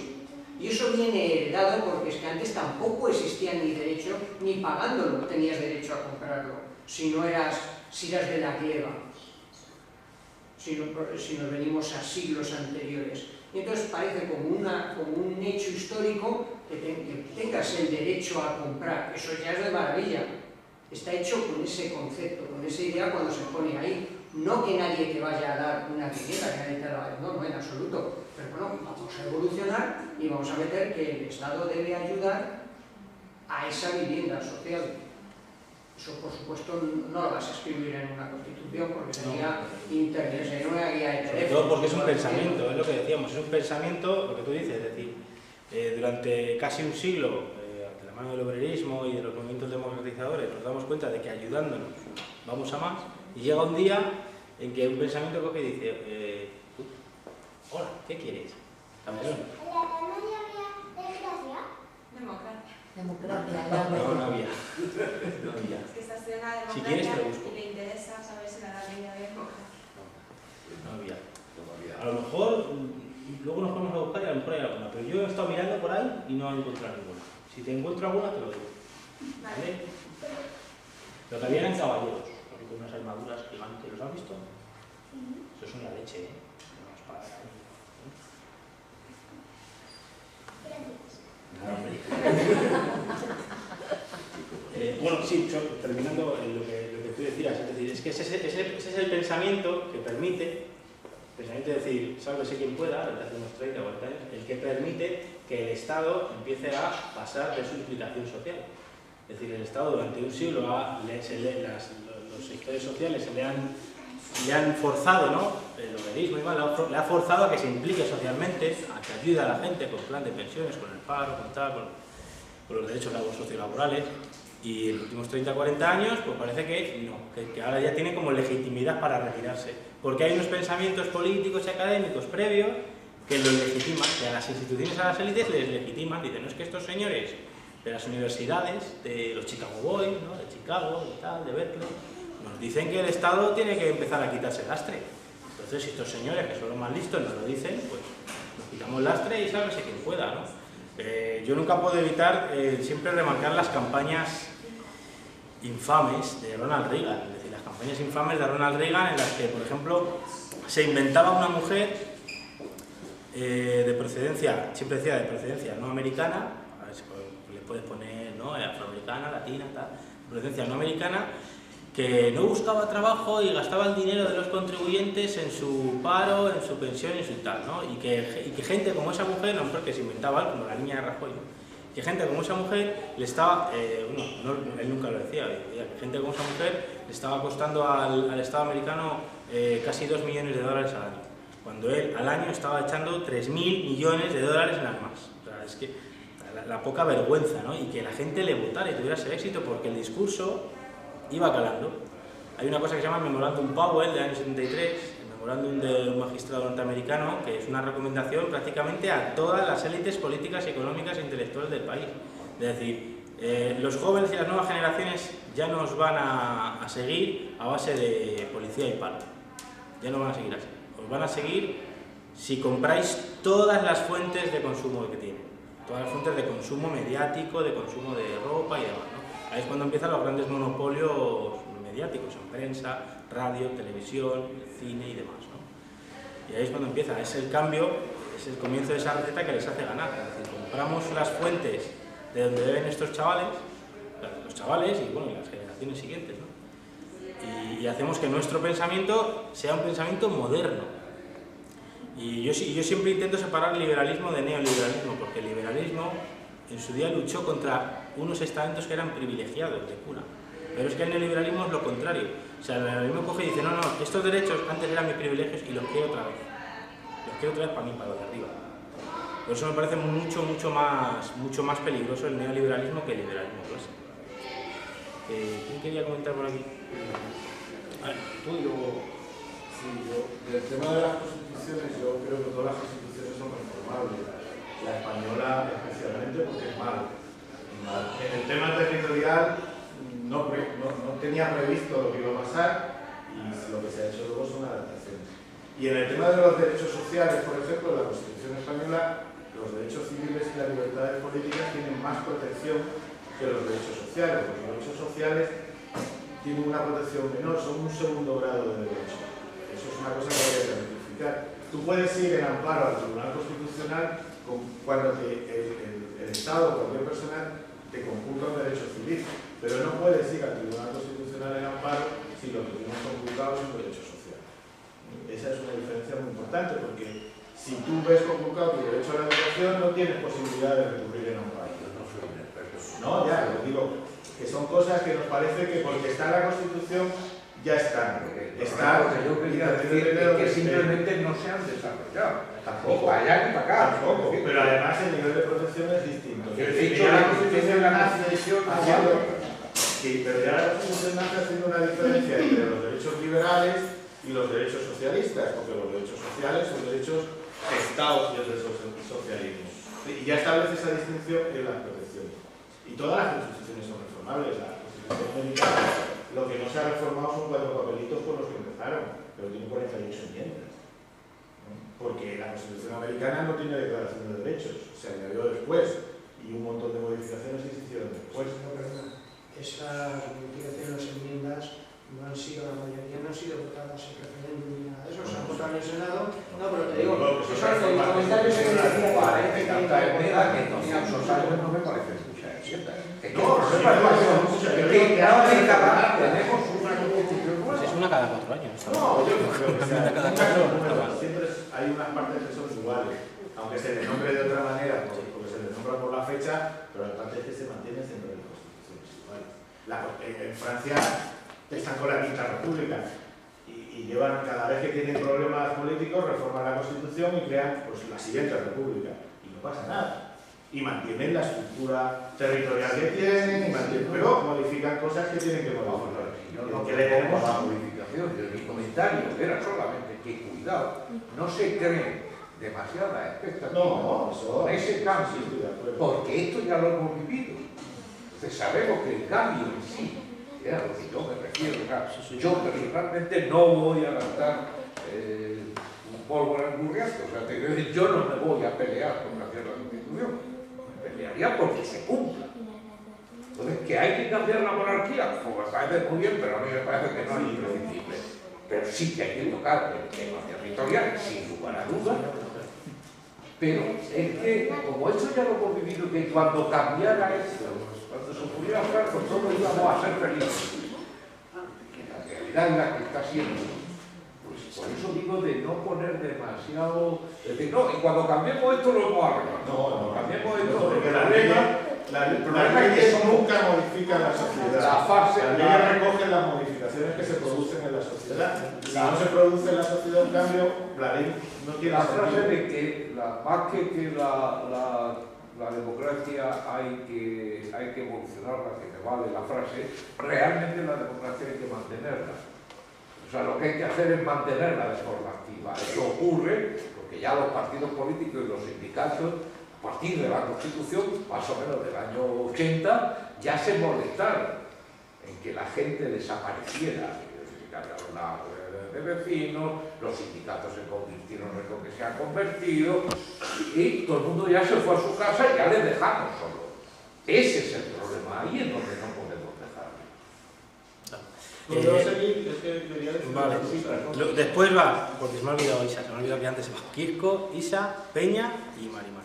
F: Y eso viene heredado porque es que antes tampoco existía ni derecho, ni pagándolo tenías derecho a comprarlo, si eras de la gleba. Si nos venimos a siglos anteriores. Y entonces parece como un hecho histórico que tengas el derecho a comprar. Eso ya es de maravilla. Está hecho con ese concepto, con esa idea cuando se pone ahí. No que nadie te vaya a dar una vivienda, que nadie te la vaya a dar, no, en absoluto. Pero bueno, vamos a evolucionar y vamos a meter que el Estado debe ayudar a esa vivienda social. Eso, por supuesto, no lo vas a escribir en una constitución porque sería internet, sería una guía de teléfono.
A: Todo porque es un pensamiento, es lo que decíamos, es un pensamiento, lo que tú dices, es decir, durante casi un siglo, ante la mano del obrerismo y de los movimientos democratizadores, nos damos cuenta de que ayudándonos vamos a más, y llega un día en que un pensamiento coge y dice, hola, ¿qué quieres? Campeón.
G: Democracia.
A: No había.
G: Es que está estudiando la
A: Si quieres te
G: democracia
A: busco.
G: y le interesa saber si la edad media había democracia.
A: No había. A lo mejor, luego nos vamos a buscar y a lo mejor hay alguna, pero yo he estado mirando por ahí y no he encontrado ninguna. Si te encuentro alguna, te lo digo. ¿Vale? Lo que había eran caballeros, con unas armaduras gigantes. ¿Los has visto? Eso es una leche, ¿eh? Una espada ahí. Bueno, sí, terminando lo que tú decías, es decir, es que ese es el pensamiento que permite, de decir, sálvese quien pueda, desde hace unos 30 o 40 años, el que permite que el Estado empiece a pasar de su implicación social. Es decir, el Estado durante un siglo, los sectores sociales le han forzado, ¿no? El obrerismo y mal, le ha forzado a que se implique socialmente, a que ayude a la gente con plan de pensiones, con el paro, con tal, con los derechos sociolaborales. Y en los últimos 30 o 40 años, pues parece que no, que ahora ya tiene como legitimidad para retirarse. Porque hay unos pensamientos políticos y académicos previos que los legitiman, que a las instituciones, a las élites les legitiman. Dicen, no es que estos señores de las universidades, de los Chicago Boys, ¿no? De Chicago y tal, de Berkeley, nos dicen que el Estado tiene que empezar a quitarse el lastre. Entonces, si estos señores, que son los más listos, nos lo dicen, pues nos quitamos el lastre y sálvese quien pueda, ¿no? Yo nunca puedo evitar siempre remarcar las campañas infames de Ronald Reagan, es decir, las campañas infames de Ronald Reagan en las que, por ejemplo, se inventaba una mujer de procedencia, siempre decía de procedencia no americana, a ver si le puedes poner, ¿no? Afroamericana, latina, tal, procedencia no americana, que no buscaba trabajo y gastaba el dinero de los contribuyentes en su paro, en su pensión y su tal, ¿no? Y que gente como esa mujer, no porque se inventaba algo, como la niña de Rajoy, ¿no? Que gente como esa mujer le estaba, él nunca lo decía, que gente como esa mujer le estaba costando al Estado americano casi $2 millones al año, cuando él al año estaba echando $3.000 millones en armas. O sea, es que la poca vergüenza, ¿no? Y que la gente le votara y tuviera ese éxito porque el discurso iba calando. hay una cosa que se llama Memorándum Powell del año 73, el memorándum de un magistrado norteamericano, que es una recomendación prácticamente a todas las élites políticas, económicas e intelectuales del país. Es decir, los jóvenes y las nuevas generaciones ya nos van a seguir a base de policía y palo. Ya no van a seguir así. Os van a seguir si compráis todas las fuentes de consumo que tienen. Todas las fuentes de consumo mediático, de consumo de ropa y demás, ¿no? Ahí es cuando empiezan los grandes monopolios mediáticos, en prensa, radio, televisión, cine y demás, ¿no? Y ahí es cuando empieza, es el cambio, es el comienzo de esa receta que les hace ganar. Es decir, compramos las fuentes de donde deben estos chavales, los chavales y bueno, y las generaciones siguientes, ¿no? Y hacemos que nuestro pensamiento sea un pensamiento moderno. Y yo siempre intento separar el liberalismo de neoliberalismo, porque el liberalismo en su día luchó contra unos estamentos que eran privilegiados de cuna. Pero es que el neoliberalismo es lo contrario. O sea, el neoliberalismo coge y dice, no, estos derechos antes eran mis privilegios y los quiero otra vez. Los quiero otra vez para mí, para los de arriba. Por eso me parece mucho más peligroso el neoliberalismo que el liberalismo clásico. ¿Quién quería comentar por aquí? A ver, tú y luego...
H: Sí, del tema de las constituciones, yo creo que todas las constituciones son reformables. La española especialmente porque es mal. En el tema territorial no tenía previsto lo que iba a pasar y lo que se ha hecho luego son adaptaciones. Y en el tema de los derechos sociales, por ejemplo, la Constitución española, los derechos civiles y las libertades políticas tienen más protección que los derechos sociales. Los derechos sociales tienen una protección menor, son un segundo grado de derecho. Eso es una cosa que hay que identificar. Tú puedes ir en amparo al Tribunal Constitucional cuando el Estado o cualquier persona te conculca un derecho civil, pero no puedes ir al Tribunal Constitucional en amparo si lo que tienes conculcado es un derecho social. Esa es una diferencia muy importante, porque si tú ves conculcado tu derecho a la educación, no tienes posibilidad de recurrir en amparo. No, ya, lo digo, que son cosas que nos parece que porque está en la Constitución ya están.
E: Lo que yo quería decir es que simplemente no se han desarrollado. Tampoco. Ni para allá ni para acá.
H: Tampoco. Pero además el nivel de protección es distinto.
E: De hecho, la Constitución nace haciendo...
H: Sí, pero ya la Constitución nace haciendo una diferencia entre los derechos liberales y los derechos socialistas, porque los derechos sociales son derechos gestados desde el socialismo. Y ya establece esa distinción en las protecciones. Y todas las constituciones son reformables. La Constitución americana, lo que no se ha reformado son 4 papelitos con los que empezaron, pero tiene 48 enmiendas. Porque la Constitución americana no tiene declaración de derechos, se añadió después, y un montón de modificaciones que se hicieron después.
F: Esas modificaciones, enmiendas, no han sido, la mayoría no han sido votadas en referéndum ni nada de eso, se han votado en el Senado. No, pero te digo, esos son los comentarios que decía
E: 40 y tanta enmienda que en 200 años no me parece mucha enmienda.
H: No, no me parece mucha.
E: Es que cada década tenemos una constitución nueva.
A: Es una cada 4 años.
H: No, yo no creo que sea. Siempre hay unas partes que son iguales, aunque se les nombre de otra manera, porque se les nombra por la fecha, pero las partes que se mantienen siempre las constituciones iguales. En Francia están con la Quinta República y llevan, cada vez que tienen problemas políticos, reforman la Constitución y crean pues, la siguiente República. Y no pasa nada. Y mantienen la estructura territorial que tienen, pero modifican cosas que tienen que modificar.
E: No queremos la modificación. Mi comentario era solamente que, cuidado, no se creen demasiada expectativa con ese cambio, porque esto ya lo hemos vivido. Entonces sabemos que el cambio en sí, era lo que yo me refiero, yo personalmente no voy a gastar un pólvora en burriazo, o sea, yo no me voy a pelear con la Constitución, me pelearía porque se cumpla. Entonces, ¿que hay que cambiar la monarquía? Pues me parece muy bien, pero a mí me parece que no es imprescindible. Pero sí que hay que tocar el tema territorial, sin lugar a dudas. Pero es que, como esto ya lo hemos vivido, que cuando cambiara esto, cuando se pudiera hablar, pues todos íbamos a ser felices. La realidad es la que está siendo. Pues por eso digo de no poner demasiado... no, y cuando cambiemos esto lo hemos arreglado.
H: No,
E: cambiemos esto,
H: porque las leyes nunca modifican la sociedad. Las leyes recogen las modificaciones que se producen en la sociedad. Si no se produce en la sociedad un cambio, la ley no tiene
E: la
H: sentido.
E: frase de que más que la la democracia hay que evolucionarla, que me vale la frase, realmente la democracia hay que mantenerla. O sea, lo que hay que hacer es mantenerla de forma activa. Eso ocurre porque ya los partidos políticos y los sindicatos, a partir de la Constitución, más o menos del año 80, ya se molestaron en que la gente desapareciera. La de vecinos, los sindicatos se convirtieron en lo que se han convertido y todo el mundo ya se fue a su casa y ya les dejamos solos. Ese es el problema, ahí es donde no podemos dejarlo.
H: seguir, es que quería decir
A: Vale.
H: una cosita, ¿no?
A: Después va, porque se me ha olvidado Isa, se me ha olvidado que antes se va Quisco, Isa, Peña y Marimar.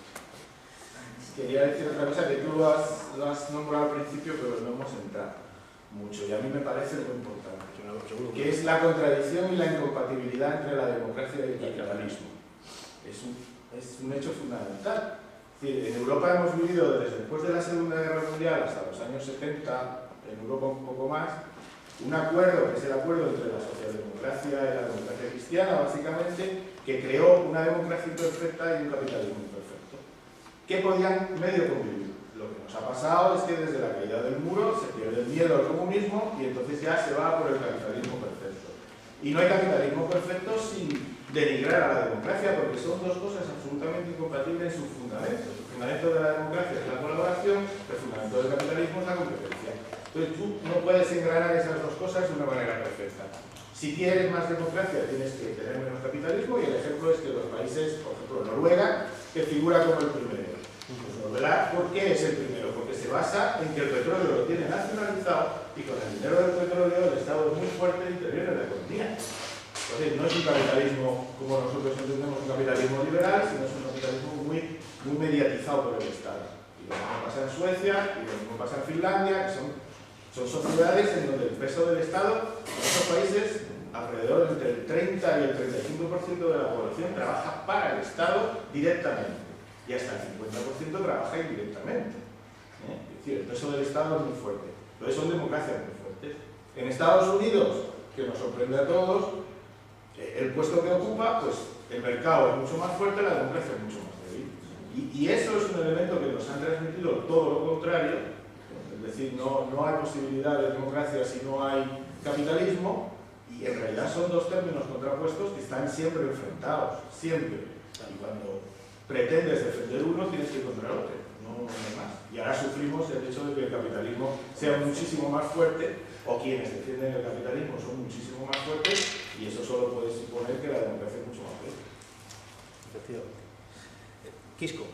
H: Quería decir otra cosa que tú lo has nombrado al principio, pero no hemos entrado mucho y a mí me parece muy importante, que es la contradicción y la incompatibilidad entre la democracia y el capitalismo. Es un hecho fundamental. Es decir, en Europa hemos vivido desde después de la Segunda Guerra Mundial hasta los años 70, en Europa un poco más, un acuerdo, que es el acuerdo entre la socialdemocracia y la democracia cristiana, básicamente, que creó una democracia imperfecta y un capitalismo imperfecto, que podían medio convivir. Lo que nos ha pasado es que desde la caída del muro se pierde el miedo al comunismo y entonces ya se va por el capitalismo perfecto. Y no hay capitalismo perfecto sin denigrar a la democracia, porque son dos cosas absolutamente incompatibles en su fundamento. El fundamento de la democracia es la colaboración, el fundamento del capitalismo es la competencia. Entonces tú no puedes engranar esas dos cosas de una manera perfecta. Si quieres más democracia tienes que tener menos capitalismo y el ejemplo es que los países, por ejemplo Noruega, que figura como el primero. Pues Noruega, ¿por qué es el primero? Porque se basa en que el petróleo lo tiene nacionalizado y con el dinero del petróleo el Estado es muy fuerte e interviene en la economía. Entonces no es un capitalismo como nosotros entendemos un capitalismo liberal, sino es un capitalismo muy mediatizado por el Estado. Y lo mismo pasa en Suecia y lo mismo pasa en Finlandia, que son sociedades en donde el peso del Estado en estos países, alrededor entre el 30 y el 35% de la población trabaja para el Estado directamente. Y hasta el 50% trabaja indirectamente. Es decir, el peso del Estado es muy fuerte. Entonces son democracias muy fuertes. En Estados Unidos, que nos sorprende a todos, el puesto que ocupa, pues el mercado es mucho más fuerte, la democracia es mucho más débil. Y eso es un elemento que nos han transmitido todo lo contrario, es decir, no hay posibilidad de democracia si no hay capitalismo, y en realidad son dos términos contrapuestos que están siempre enfrentados, siempre. Y cuando pretendes defender uno, tienes que ir contra el otro, no hay más. Y ahora sufrimos el hecho de que el capitalismo sea muchísimo más fuerte, o quienes defienden el capitalismo son muchísimo más fuertes, y eso solo puede suponer que la democracia es mucho más fuerte.
A: Efectivamente. Quisco.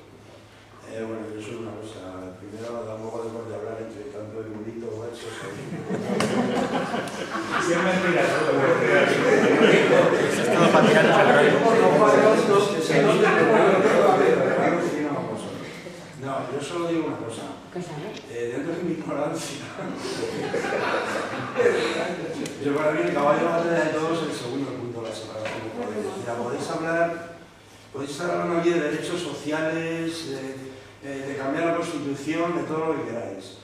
I: Bueno, yo soy una cosa. Primero, tampoco debemos de hablar entre tanto erudito o eso.
H: Siempre es mentira, todo.
A: Eso es todo para tirar al
I: No, yo solo digo una cosa. Dentro de mi ignorancia. Yo para mí el caballo de batalla de todos es el segundo punto de la separación de poderes. Ya podéis estar hablando aquí de derechos sociales, de cambiar la Constitución, de todo lo que queráis.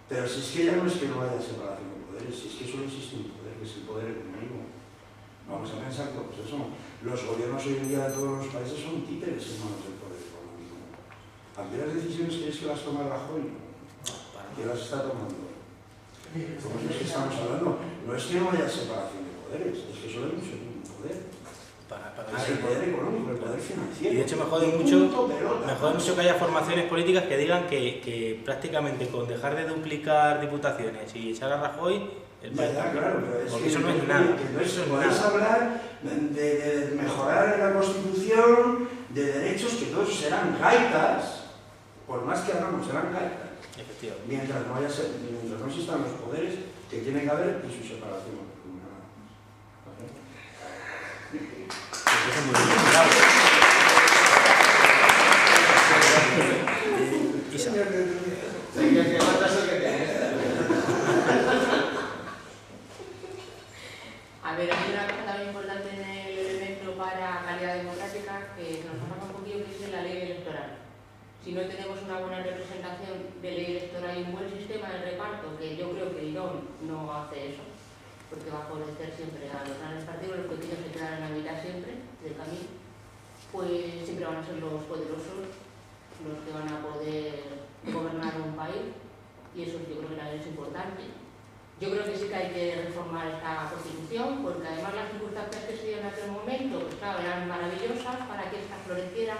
I: Pero si es que ya no es que no haya separación de poderes, si es que solo existe un poder, que es el poder económico. Vamos a pensar todos eso. Los gobiernos hoy en día de todos los países son títeres en manos del poder económico. ¿A qué las decisiones creéis que las toma Rajoy? ¿Quién las está tomando? ¿Cómo es que estamos hablando? No es que no haya separación de poderes, es que solo hay un segundo poder. Es el poder económico, el poder financiero.
A: Y de hecho me jode mucho que haya formaciones políticas que digan que prácticamente con dejar de duplicar diputaciones y echar a Rajoy, el país.
I: Claro, pero es
A: porque
I: que
A: eso no es nada.
I: Podéis hablar de mejorar la Constitución, de derechos que todos serán gaitas, por más que hagamos, serán gaitas.
A: Efectivamente.
I: Mientras no existan los poderes que tiene que haber y su separación.
A: Eso es muy bien. Claro. Isa.
J: A ver, hay una cosa también importante en el elemento para calidad democrática que nos pasa un poquillo, que es la ley electoral. Si no tenemos una buena representación de ley electoral y un buen sistema de reparto, que yo creo que Irón no hace eso, porque va a favorecer siempre a los grandes partidos, los pequeños se quedan en la mitad siempre del camino, pues siempre van a ser los poderosos los que van a poder gobernar un país, y eso yo creo que también es importante. Yo creo que sí que hay que reformar esta Constitución, porque además las circunstancias que se dieron en aquel momento, pues claro, eran maravillosas para que esta floreciera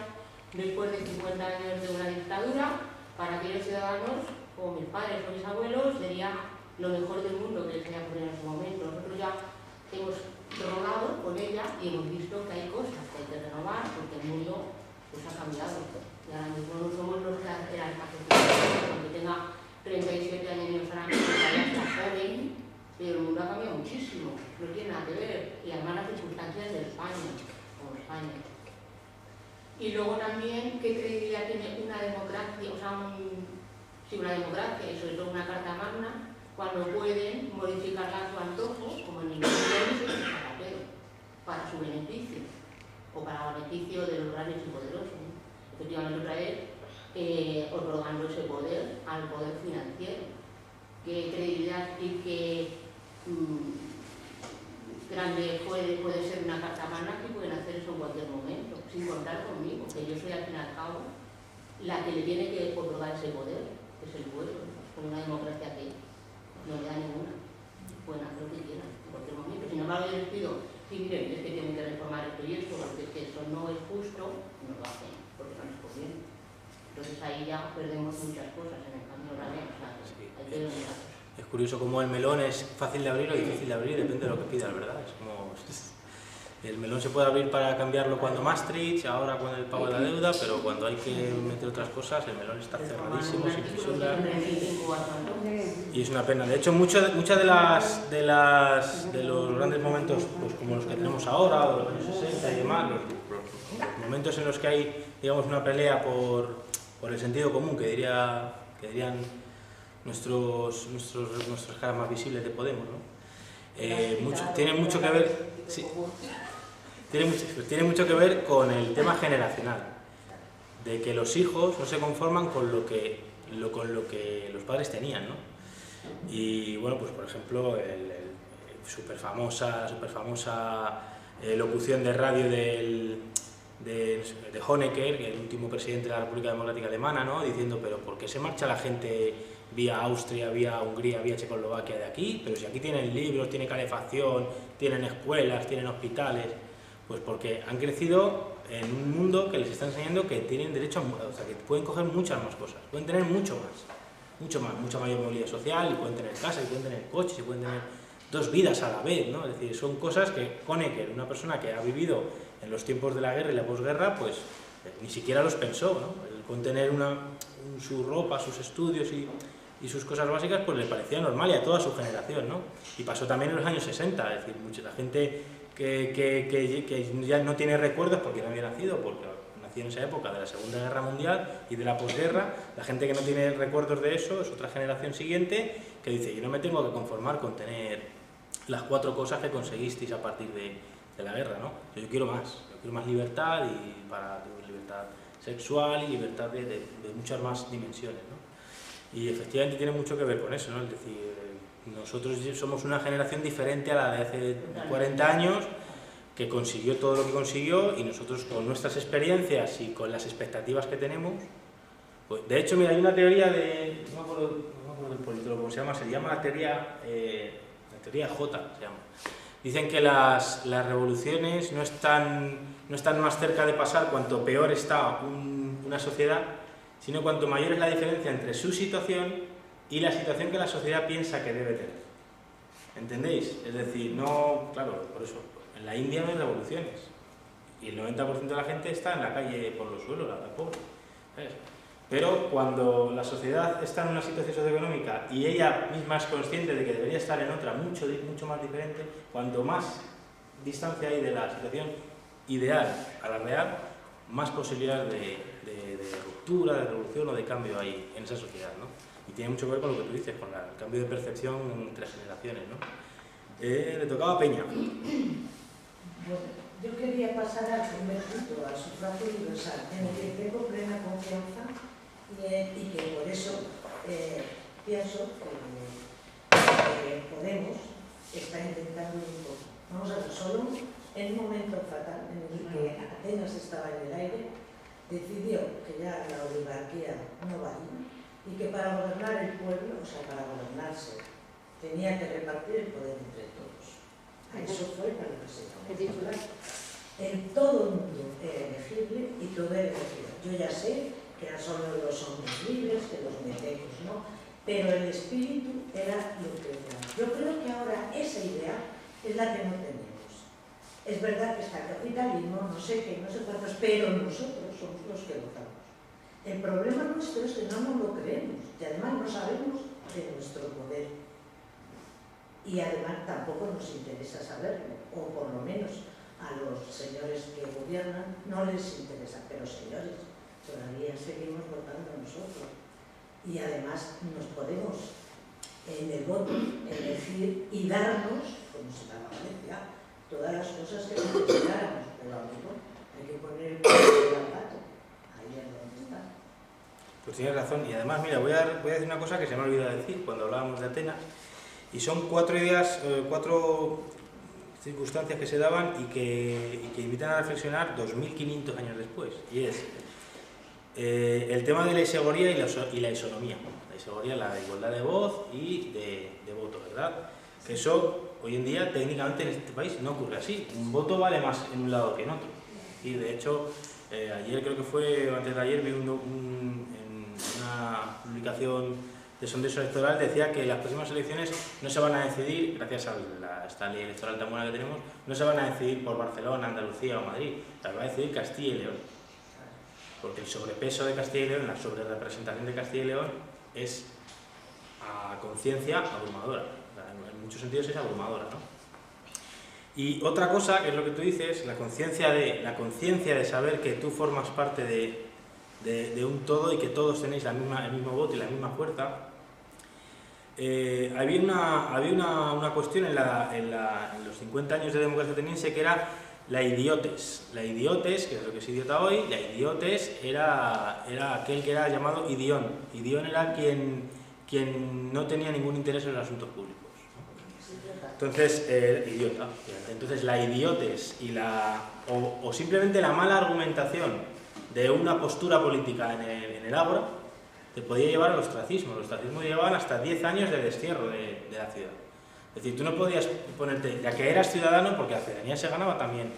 J: después de 50 años de una dictadura. Para aquellos ciudadanos, como mis padres o mis abuelos, sería lo mejor del mundo que les haya ocurrido en ese momento. Nosotros ya hemos rodado con ella y hemos visto que hay cosas que hay que renovar, porque el mundo pues, ha cambiado. Y ahora mismo no somos los que eran hace 50 años, aunque tenga 37 años ahora mismo, todavía está joven, pero el mundo ha cambiado muchísimo, no tiene nada que ver, y además las circunstancias de España, como España. Y luego también, ¿qué credibilidad tiene una democracia, o sea, una democracia y sobre todo una carta magna, cuando pueden modificarla a su antojo, como en ningún país es zapatero, para su beneficio, o para el beneficio de los grandes y poderosos, ¿no? Efectivamente, otra vez, otorgando ese poder al poder financiero. ¿Qué credibilidad y qué grande puede ser una carta magna que pueden hacer eso en cualquier momento, sin contar conmigo, que yo soy al fin y al cabo la que le tiene que otorgar ese poder, que es el pueblo, con una democracia que no le da ninguna, pueden hacer lo que quieran en cualquier momento. Sin embargo, yo les pido, sí, miren, es que tienen que reformar esto y esto, porque es que eso no es justo, no lo hacen, porque no les conviene. Entonces ahí ya perdemos muchas cosas en el camino real, o sea, hay que ver.
A: Es curioso cómo el melón es fácil de abrir o difícil de abrir, depende de lo que pidas, ¿verdad? Es como... El melón se puede abrir para cambiarlo cuando Maastricht, ahora con el pago de la deuda, pero cuando hay que meter otras cosas, el melón está cerradísimo, sin fisuras. Y es una pena. De hecho, muchas de los grandes momentos, pues como los que tenemos ahora, o de los años 60 y demás, los momentos en los que hay, digamos, una pelea por el sentido común, que dirían nuestros caras más visibles de Podemos, ¿no? Tiene mucho que ver, sí, tiene mucho que ver con el tema generacional, de que los hijos no se conforman con lo que los padres tenían, ¿no? Y bueno, pues por ejemplo, la super famosa locución de radio de Honecker, el último presidente de la República Democrática Alemana, ¿no? Diciendo, pero ¿por qué se marcha la gente vía Austria, vía Hungría, vía Checoslovaquia de aquí? Pero si aquí tienen libros, tienen calefacción, tienen escuelas, tienen hospitales. Pues porque han crecido en un mundo que les está enseñando que tienen derecho a, o sea, que pueden coger muchas más cosas, pueden tener mucha mayor movilidad social, y pueden tener casa, y pueden tener coches, y pueden tener dos vidas a la vez, ¿no? Es decir, son cosas que Honecker, una persona que ha vivido en los tiempos de la guerra y la posguerra, pues ni siquiera los pensó, ¿no? El con tener su ropa, sus estudios y sus cosas básicas, pues le parecía normal, y a toda su generación, ¿no? Y pasó también en los años 60, es decir, mucha gente que ya no tiene recuerdos porque no había nacido, porque nació en esa época de la Segunda Guerra Mundial y de la posguerra, la gente que no tiene recuerdos de eso es otra generación siguiente que dice, yo no me tengo que conformar con tener las 4 cosas que conseguisteis a partir de la guerra, ¿no? Yo quiero más libertad, y para libertad sexual y libertad de muchas más dimensiones, ¿no? Y efectivamente tiene mucho que ver con eso, ¿no? Es decir, nosotros somos una generación diferente a la de hace 40 años, que consiguió todo lo que consiguió, y nosotros con nuestras experiencias y con las expectativas que tenemos, pues, de hecho, mira, hay una teoría no me acuerdo del politólogo, ¿cómo se llama? Se llama la teoría J, se llama. Dicen que las revoluciones no están más cerca de pasar cuanto peor está una sociedad, sino cuanto mayor es la diferencia entre su situación y la situación que la sociedad piensa que debe tener. ¿Entendéis? Es decir, no, claro, por eso, en la India no hay revoluciones, y el 90% de la gente está en la calle por los suelos, la pobre, ¿sabes? Pero cuando la sociedad está en una situación socioeconómica y ella misma es consciente de que debería estar en otra mucho más diferente, cuanto más distancia hay de la situación ideal a la real, más posibilidades de ruptura, de revolución o de cambio hay en esa sociedad, ¿no? Y tiene mucho que ver con lo que tú dices, con el cambio de percepción entre generaciones, ¿no? Le tocaba a Peña.
K: Bueno, yo quería pasar al primer punto, al sufragio universal, en el que tengo plena confianza y que por eso pienso que Podemos está intentando un poco. Vamos a ver, solo en un momento fatal en el que Atenas estaba en el aire, decidió que ya la oligarquía no valía y que para gobernar el pueblo, o sea, para gobernarse, tenía que repartir el poder entre todos. A eso fue para lo que se llamó. Todo el mundo era elegible y todo era elegible. Yo ya sé que eran solo los hombres libres, que los metecos no, pero el espíritu era lo que era. Yo creo que ahora esa idea es la que no tenemos. Es verdad que está el capitalismo, no sé qué, no sé cuántos, pero nosotros somos los que votamos. El problema nuestro es que no nos lo creemos y además no sabemos de nuestro poder. Y además tampoco nos interesa saberlo, o por lo menos a los señores que gobiernan no les interesa, pero señores, todavía seguimos votando nosotros. Y además nos podemos en el voto elegir y darnos, como se llama Valencia, todas las cosas que necesitáramos, pero amigo, hay que poner el cuello al gato, ahí es donde está.
A: Pues tienes razón, y además, mira, voy a decir una cosa que se me ha olvidado decir cuando hablábamos de Atenas, y son 4 ideas, 4 circunstancias que se daban y que invitan a reflexionar 2500 años después, y es el tema de la isegoría y la isonomía. La isegoría, la igualdad de voz y de voto, ¿verdad? Que eso, hoy en día, técnicamente en este país no ocurre así. Un voto vale más en un lado que en otro. Y de hecho, ayer creo que fue, o antes de ayer, vi en una publicación de sondeo electoral, decía que las próximas elecciones no se van a decidir, gracias a esta ley electoral tan buena que tenemos, no se van a decidir por Barcelona, Andalucía o Madrid, las va a decidir Castilla y León. Porque el sobrepeso de Castilla y León, la sobrerepresentación de Castilla y León, es a conciencia abrumadora. En muchos sentidos es abrumadora, ¿no? Y otra cosa, que es lo que tú dices, la conciencia de saber que tú formas parte de un todo y que todos tenéis el mismo voto y la misma fuerza. Había una cuestión en los 50 años de democracia ateniense que era la idiotes. La idiotes, que es lo que es idiota hoy, la idiotes era aquel que era llamado idión. Idión era quien no tenía ningún interés en los asuntos públicos. Entonces, idiota. Entonces, la idiotes y o simplemente la mala argumentación de una postura política en el ágora te podía llevar al ostracismo. El ostracismo llevaban hasta 10 años de destierro de la ciudad. Es decir, tú no podías ponerte, ya que eras ciudadano, porque la ciudadanía se ganaba también,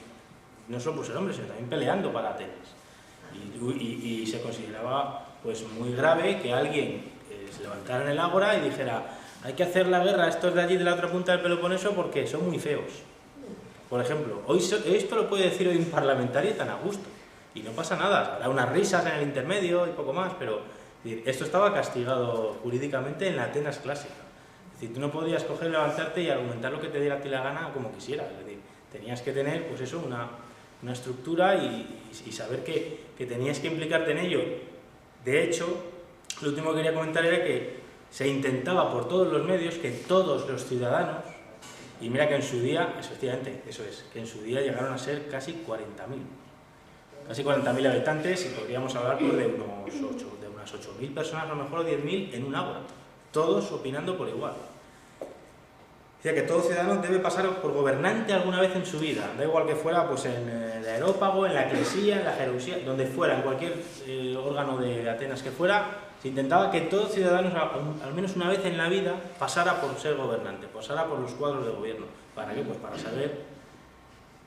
A: no solo por ser hombre, sino también peleando para Atenas. Y se consideraba pues muy grave que alguien se levantara en el ágora y dijera: hay que hacer la guerra a estos de allí de la otra punta del Peloponeso porque son muy feos. Por ejemplo, esto lo puede decir hoy un parlamentario tan a gusto. Y no pasa nada, habrá unas risas en el intermedio y poco más, pero esto estaba castigado jurídicamente en la Atenas clásica. Es decir, tú no podías coger, levantarte y argumentar lo que te diera a ti la gana como quisieras. Es decir, tenías que tener, pues eso, una estructura y saber que tenías que implicarte en ello. De hecho, lo último que quería comentar era que se intentaba por todos los medios que todos los ciudadanos, y mira que en su día, efectivamente, eso es, que en su día llegaron a ser casi 40.000. Casi 40.000 habitantes y podríamos hablar pues, de unas 8.000 personas, a lo mejor, o 10.000 en un ágora. Todos opinando por igual. Decía que todo ciudadano debe pasar por gobernante alguna vez en su vida, da igual que fuera pues, en el aerópago, en la eclesía, en la jerusía, donde fuera, en cualquier órgano de Atenas que fuera, se intentaba que todo ciudadano, al menos una vez en la vida, pasara por ser gobernante, pasara por los cuadros de gobierno. ¿Para qué? Pues para saber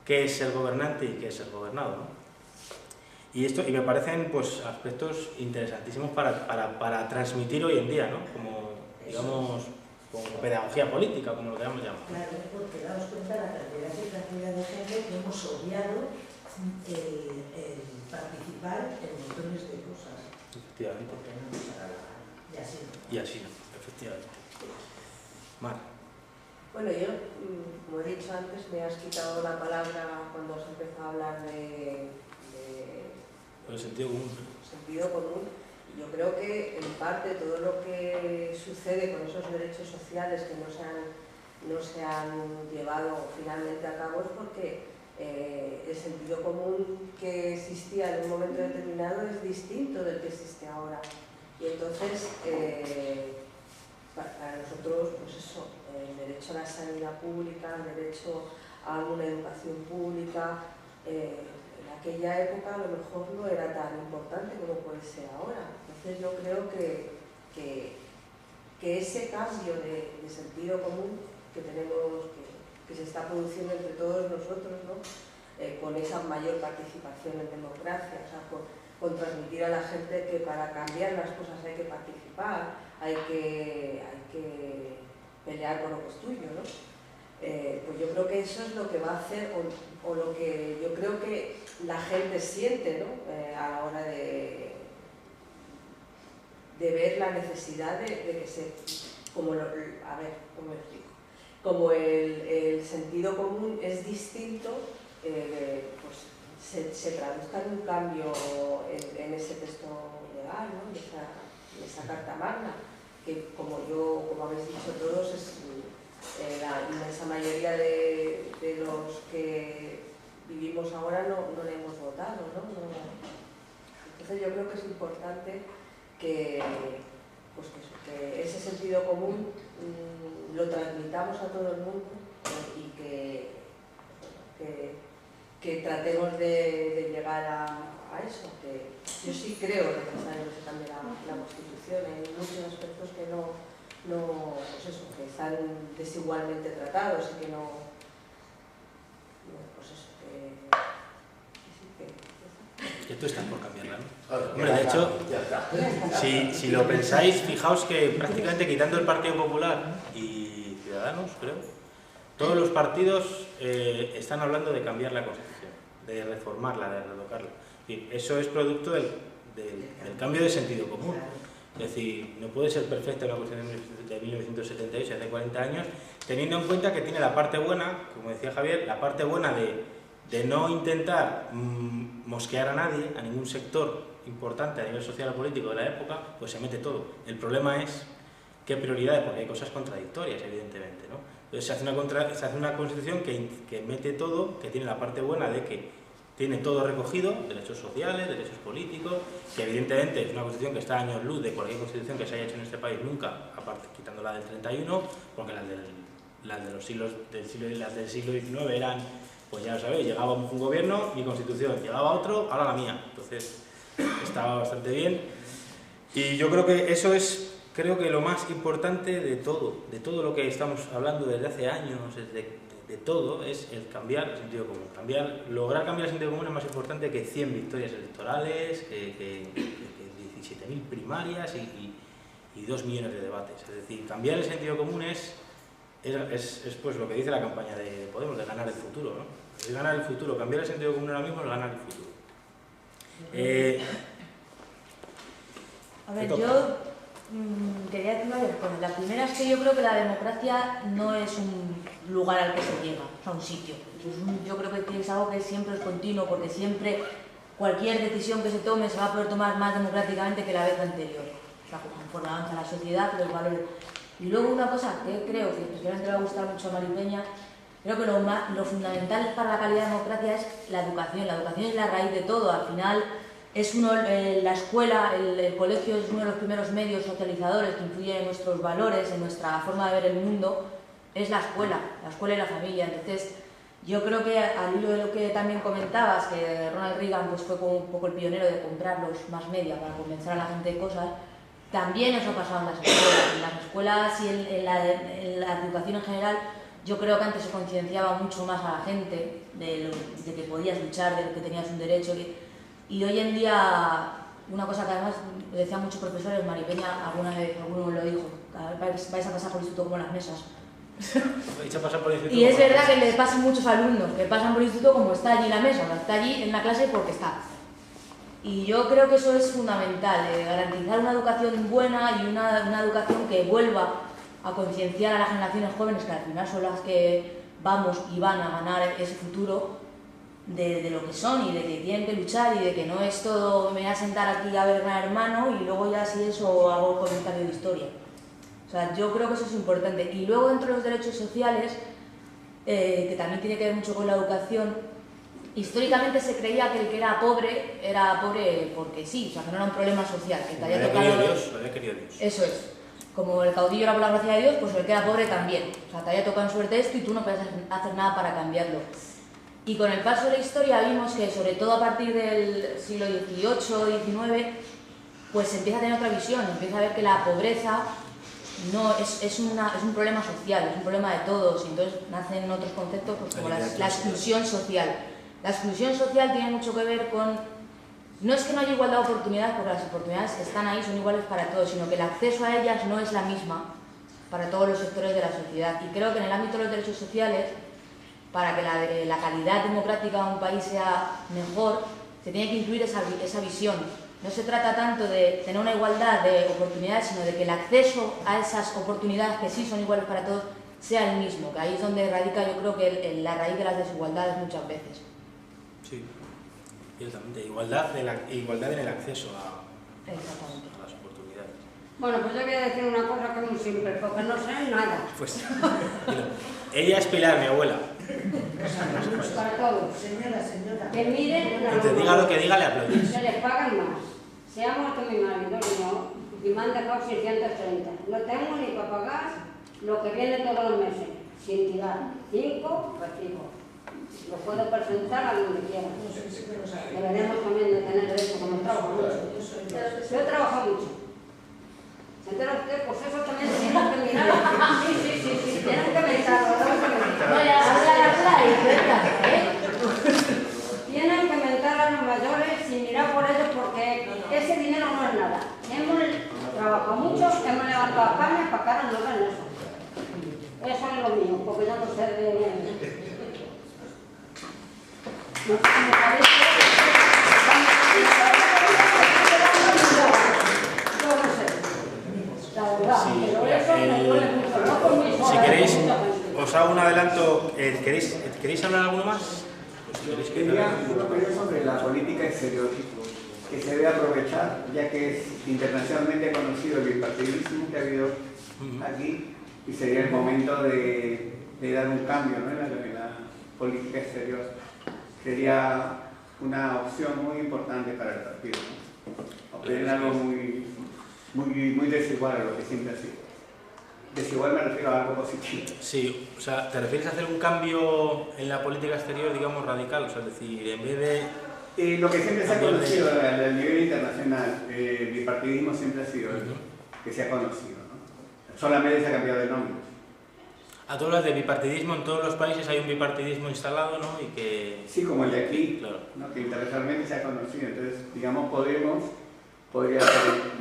A: qué es ser gobernante y qué es ser gobernado, ¿no? Y me parecen pues, aspectos interesantísimos para transmitir hoy en día, ¿no? Como, digamos, como pedagogía política, como lo queramos llamar.
K: Claro, porque daos cuenta la cantidad de gente que hemos obviado el participar en montones de cosas.
A: Efectivamente.
K: Porque no nos hará la gana. Y así no.
A: Y así no, efectivamente. Mar.
L: Bueno, yo, como he dicho antes, me has quitado la palabra cuando se empezó a hablar de
A: el sentido común.
L: Sentido común. Yo creo que en parte todo lo que sucede con esos derechos sociales que no se han llevado finalmente a cabo es porque el sentido común que existía en un momento determinado es distinto del que existe ahora. Y entonces, para nosotros, pues eso, el derecho a la sanidad pública, el derecho a una educación pública, el aquella época a lo mejor no era tan importante como puede ser ahora. Entonces yo creo que ese cambio de sentido común que tenemos, que se está produciendo entre todos nosotros, ¿no? Con esa mayor participación en democracia, o sea, con transmitir a la gente que para cambiar las cosas hay que participar, hay que pelear por lo que es tuyo, ¿no? Pues yo creo que eso es lo que va a hacer, o lo que yo creo que la gente siente, ¿no? A la hora de ver la necesidad de que se, como como el sentido común es distinto, pues se traduzca en un cambio en ese texto legal, ¿no? En esa Carta Magna, que como habéis dicho todos, es la inmensa mayoría de los que vivimos ahora no le hemos votado, ¿no? Entonces yo creo que es importante que ese sentido común lo transmitamos a todo el mundo y que tratemos de llegar a eso, que yo sí creo necesario que se cambie la Constitución. Hay muchos aspectos que que están desigualmente tratados y que
A: que tú estás por cambiarla, ¿no? Hombre, de hecho, si lo pensáis, fijaos que prácticamente quitando el Partido Popular y Ciudadanos, creo, todos los partidos están hablando de cambiar la Constitución, de reformarla, de retocarla. Eso es producto del cambio de sentido común. Es decir, no puede ser perfecta una Constitución de 1978, hace 40 años, teniendo en cuenta que tiene la parte buena, como decía Javier, la parte buena de no intentar mosquear a nadie, a ningún sector importante a nivel social o político de la época, pues se mete todo. El problema es qué prioridades, porque hay cosas contradictorias, evidentemente, ¿no? Entonces se hace una Constitución que mete todo, que tiene la parte buena de que tiene todo recogido, derechos sociales, derechos políticos, que evidentemente es una Constitución que está a años luz de cualquier Constitución que se haya hecho en este país nunca, aparte quitando la del 31, porque las del siglo XIX eran, pues ya lo sabéis, llegaba un gobierno, mi Constitución, llegaba otro, ahora la mía. Entonces estaba bastante bien. Y yo creo que eso es, lo más importante de todo lo que estamos hablando desde hace años, de todo, es el cambiar el sentido común. Lograr cambiar el sentido común es más importante que 100 victorias electorales, que 17.000 primarias y 2 millones de debates. Es decir, cambiar el sentido común es pues lo que dice la campaña de Podemos, de ganar el futuro, ¿no? Es ganar el futuro. Cambiar el sentido común ahora mismo es ganar el futuro.
M: A ver, yo quería decir varias cosas. La primera es que yo creo que la democracia no es un lugar al que se llega, o sea, un sitio. Yo creo que es algo que siempre es continuo, porque siempre cualquier decisión que se tome se va a poder tomar más democráticamente que la vez anterior. O sea, conforme avanza la sociedad, los valores. Y luego una cosa que creo que especialmente le va a gustar mucho a Maripeña, creo que lo fundamental para la calidad de democracia es la educación. La educación es la raíz de todo. Al final es la escuela, el colegio es uno de los primeros medios socializadores que influyen en nuestros valores, en nuestra forma de ver el mundo. Es la escuela y la familia. Entonces, yo creo que al hilo de lo que también comentabas, que Ronald Reagan pues, fue como un poco el pionero de comprar los mass media para convencer a la gente de cosas, también eso ha pasado en las escuelas. En las escuelas y en la educación en general, yo creo que antes se concienciaba mucho más a la gente de que podías luchar, de que tenías un derecho. Y hoy en día, una cosa que además decían muchos profesores, Maripeña alguna vez, alguno me lo dijo, vais a pasar por el instituto como las mesas. Y es verdad que le pasan muchos alumnos que pasan por el instituto como está allí la mesa, o sea, está allí en la clase porque está. Y yo creo que eso es fundamental, garantizar una educación buena y una educación que vuelva a concienciar a las generaciones jóvenes, que al final son las que vamos y van a ganar ese futuro, de lo que son y de que tienen que luchar y de que no es todo me voy a sentar aquí a ver Gran Hermano y luego ya si eso hago un comentario de historia. O sea, yo creo que eso es importante. Y luego dentro de los derechos sociales, que también tiene que ver mucho con la educación, históricamente se creía que el que era pobre porque sí, o sea, que no era un problema social, que te haya tocado...
A: Lo había querido Dios.
M: Eso es. Como el caudillo era por la gracia de Dios, pues el que era pobre también. O sea, te haya tocado en suerte esto y tú no puedes hacer nada para cambiarlo. Y con el paso de la historia vimos que, sobre todo a partir del siglo XVIII, XIX, pues se empieza a tener otra visión, empieza a ver que la pobreza no es un problema social, es un problema de todos, y entonces nacen otros conceptos pues, como la exclusión social. La exclusión social tiene mucho que ver con, no es que no haya igualdad de oportunidades, porque las oportunidades que están ahí son iguales para todos, sino que el acceso a ellas no es la misma para todos los sectores de la sociedad. Y creo que en el ámbito de los derechos sociales, para que la calidad democrática de un país sea mejor, se tiene que incluir esa visión. No se trata tanto de tener una igualdad de oportunidades, sino de que el acceso a esas oportunidades que sí son iguales para todos sea el mismo, que ahí es donde radica, yo creo que la raíz de las desigualdades muchas veces.
A: Sí, ciertamente. Igualdad en el acceso a las oportunidades.
N: Bueno, pues yo voy a decir una cosa que es muy simple, porque no sé nada.
A: Pues, ella es Pilar, mi abuela.
N: Para todos.
K: Señora.
N: Que miren...
A: Que te diga lo que diga, le aplaudís.
N: Se les pagan más. Se ha muerto mi marido y me han dejado 630. No tengo ni para pagar lo que viene todos los meses, sin tirar. 5 recibos. Lo puedo presentar a donde quiera. Deberíamos también de tener derecho, como trabajo mucho. Yo he trabajado mucho. ¿Se entera usted? Pues eso también tienen que mirar. Sí, tienen que pensarlo. Tienen que mentar a los mayores sin mirar por ellos, porque ese dinero no es nada. Hemos trabajado mucho, hemos levantado España para que ahora no ven eso. Eso es lo mío, porque yo no sé de... Me parece... Yo no sé. La verdad, pero eso me duele mucho. No por mí sola,
A: si queréis, os hago un adelanto. ¿Queréis hablar alguno más? Pues
O: quería una opinión sobre la política exterior, que se debe aprovechar, ya que es internacionalmente conocido el bipartidismo que ha habido aquí, y sería el momento de dar un cambio, ¿no? en la política exterior. Sería una opción muy importante para el partido, ¿no? Obtener algo muy desigual a lo que siempre ha sido. Desigual me refiero a algo positivo.
A: Sí, o sea, ¿te refieres a hacer un cambio en la política exterior, digamos, radical? O sea, es decir, en vez de...
O: lo que siempre se ha conocido a nivel internacional, el bipartidismo siempre ha sido que se ha conocido, ¿no? Solamente se ha cambiado de nombre.
A: A todas las de bipartidismo, en todos los países hay un bipartidismo instalado, ¿no? Y que...
O: Sí, como el de aquí,
A: claro,
O: ¿no? Que internacionalmente se ha conocido. Entonces, digamos, podría ser,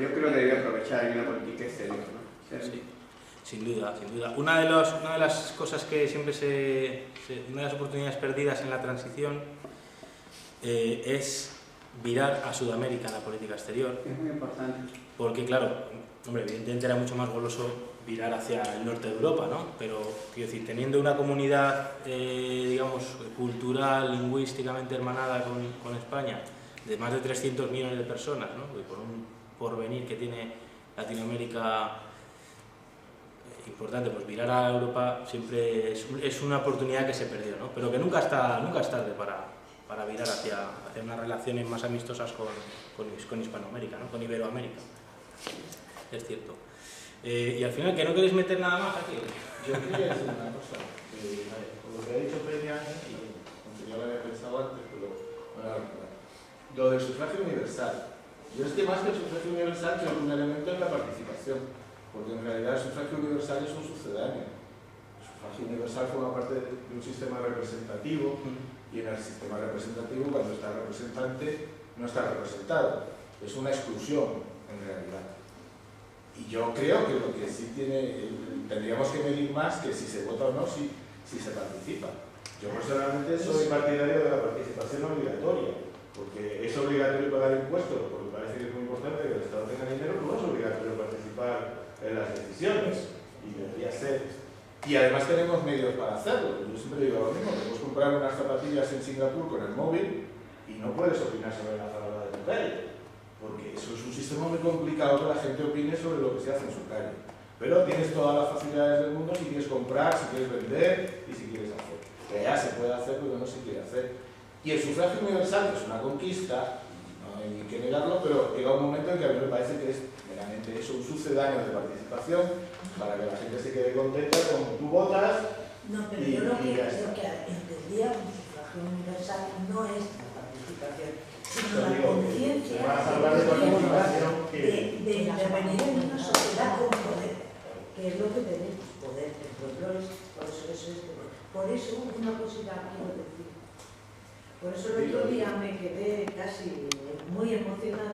O: yo creo que debería aprovechar en la política exterior, ¿no?
A: Sí. Sin duda, sin duda. Una de las cosas que siempre una de las oportunidades perdidas en la transición es virar a Sudamérica en la política exterior.
O: Es muy importante.
A: Porque, claro, hombre, evidentemente era mucho más goloso virar hacia el norte de Europa, ¿no? Pero, quiero decir, teniendo una comunidad, digamos, cultural, lingüísticamente hermanada con España, de más de 300 millones de personas, ¿no? Y por un porvenir que tiene Latinoamérica importante, pues virar a Europa siempre es una oportunidad que se perdió, ¿no? Pero que nunca es tarde para virar hacia unas relaciones más amistosas con Hispanoamérica, ¿no? Con Iberoamérica. Es cierto. Y al final, que no queréis meter nada más aquí.
H: Yo quería decir una cosa, con lo que ha dicho Peña, y aunque yo lo había pensado antes, pero bueno, lo del sufragio universal. Yo es que más que el sufragio universal creo que un elemento es la participación. Porque en realidad el sufragio universal es un sucedáneo. El sufragio universal forma parte de un sistema representativo y en el sistema representativo cuando está el representante no está representado. Es una exclusión en realidad. Y yo creo que lo que sí tendríamos que medir más que si se vota o no, si se participa. Yo personalmente soy partidario de la participación obligatoria, porque es obligatorio pagar impuestos, porque parece que es muy importante que el Estado tenga dinero, no es obligatorio participar en las decisiones, y debería ser. Y además tenemos medios para hacerlo. Yo siempre digo lo mismo, que puedes comprar unas zapatillas en Singapur con el móvil y no puedes opinar sobre la palabra de tu calle, porque eso es un sistema muy complicado que la gente opine sobre lo que se hace en su calle. Pero tienes todas las facilidades del mundo si quieres comprar, si quieres vender y si quieres hacer. Que ya se puede hacer, pero no se quiere hacer. Y el sufragio universal, que es una conquista, no hay que negarlo, pero llega un momento en que a mí me parece que es meramente eso, un sucedáneo de participación para que la gente se quede contenta con tú votas.
K: No, pero yo lo que entendía un sufragio universal no es la participación, sino
H: Yo
K: la
H: digo,
K: conciencia
H: vas a hablar de participación
K: de intervenir en una sociedad con poder, que es lo que tenemos, poder, el pueblo es, por eso es esto. Por eso, una cosita quiero decir. Por eso el otro día me quedé casi muy emocionada.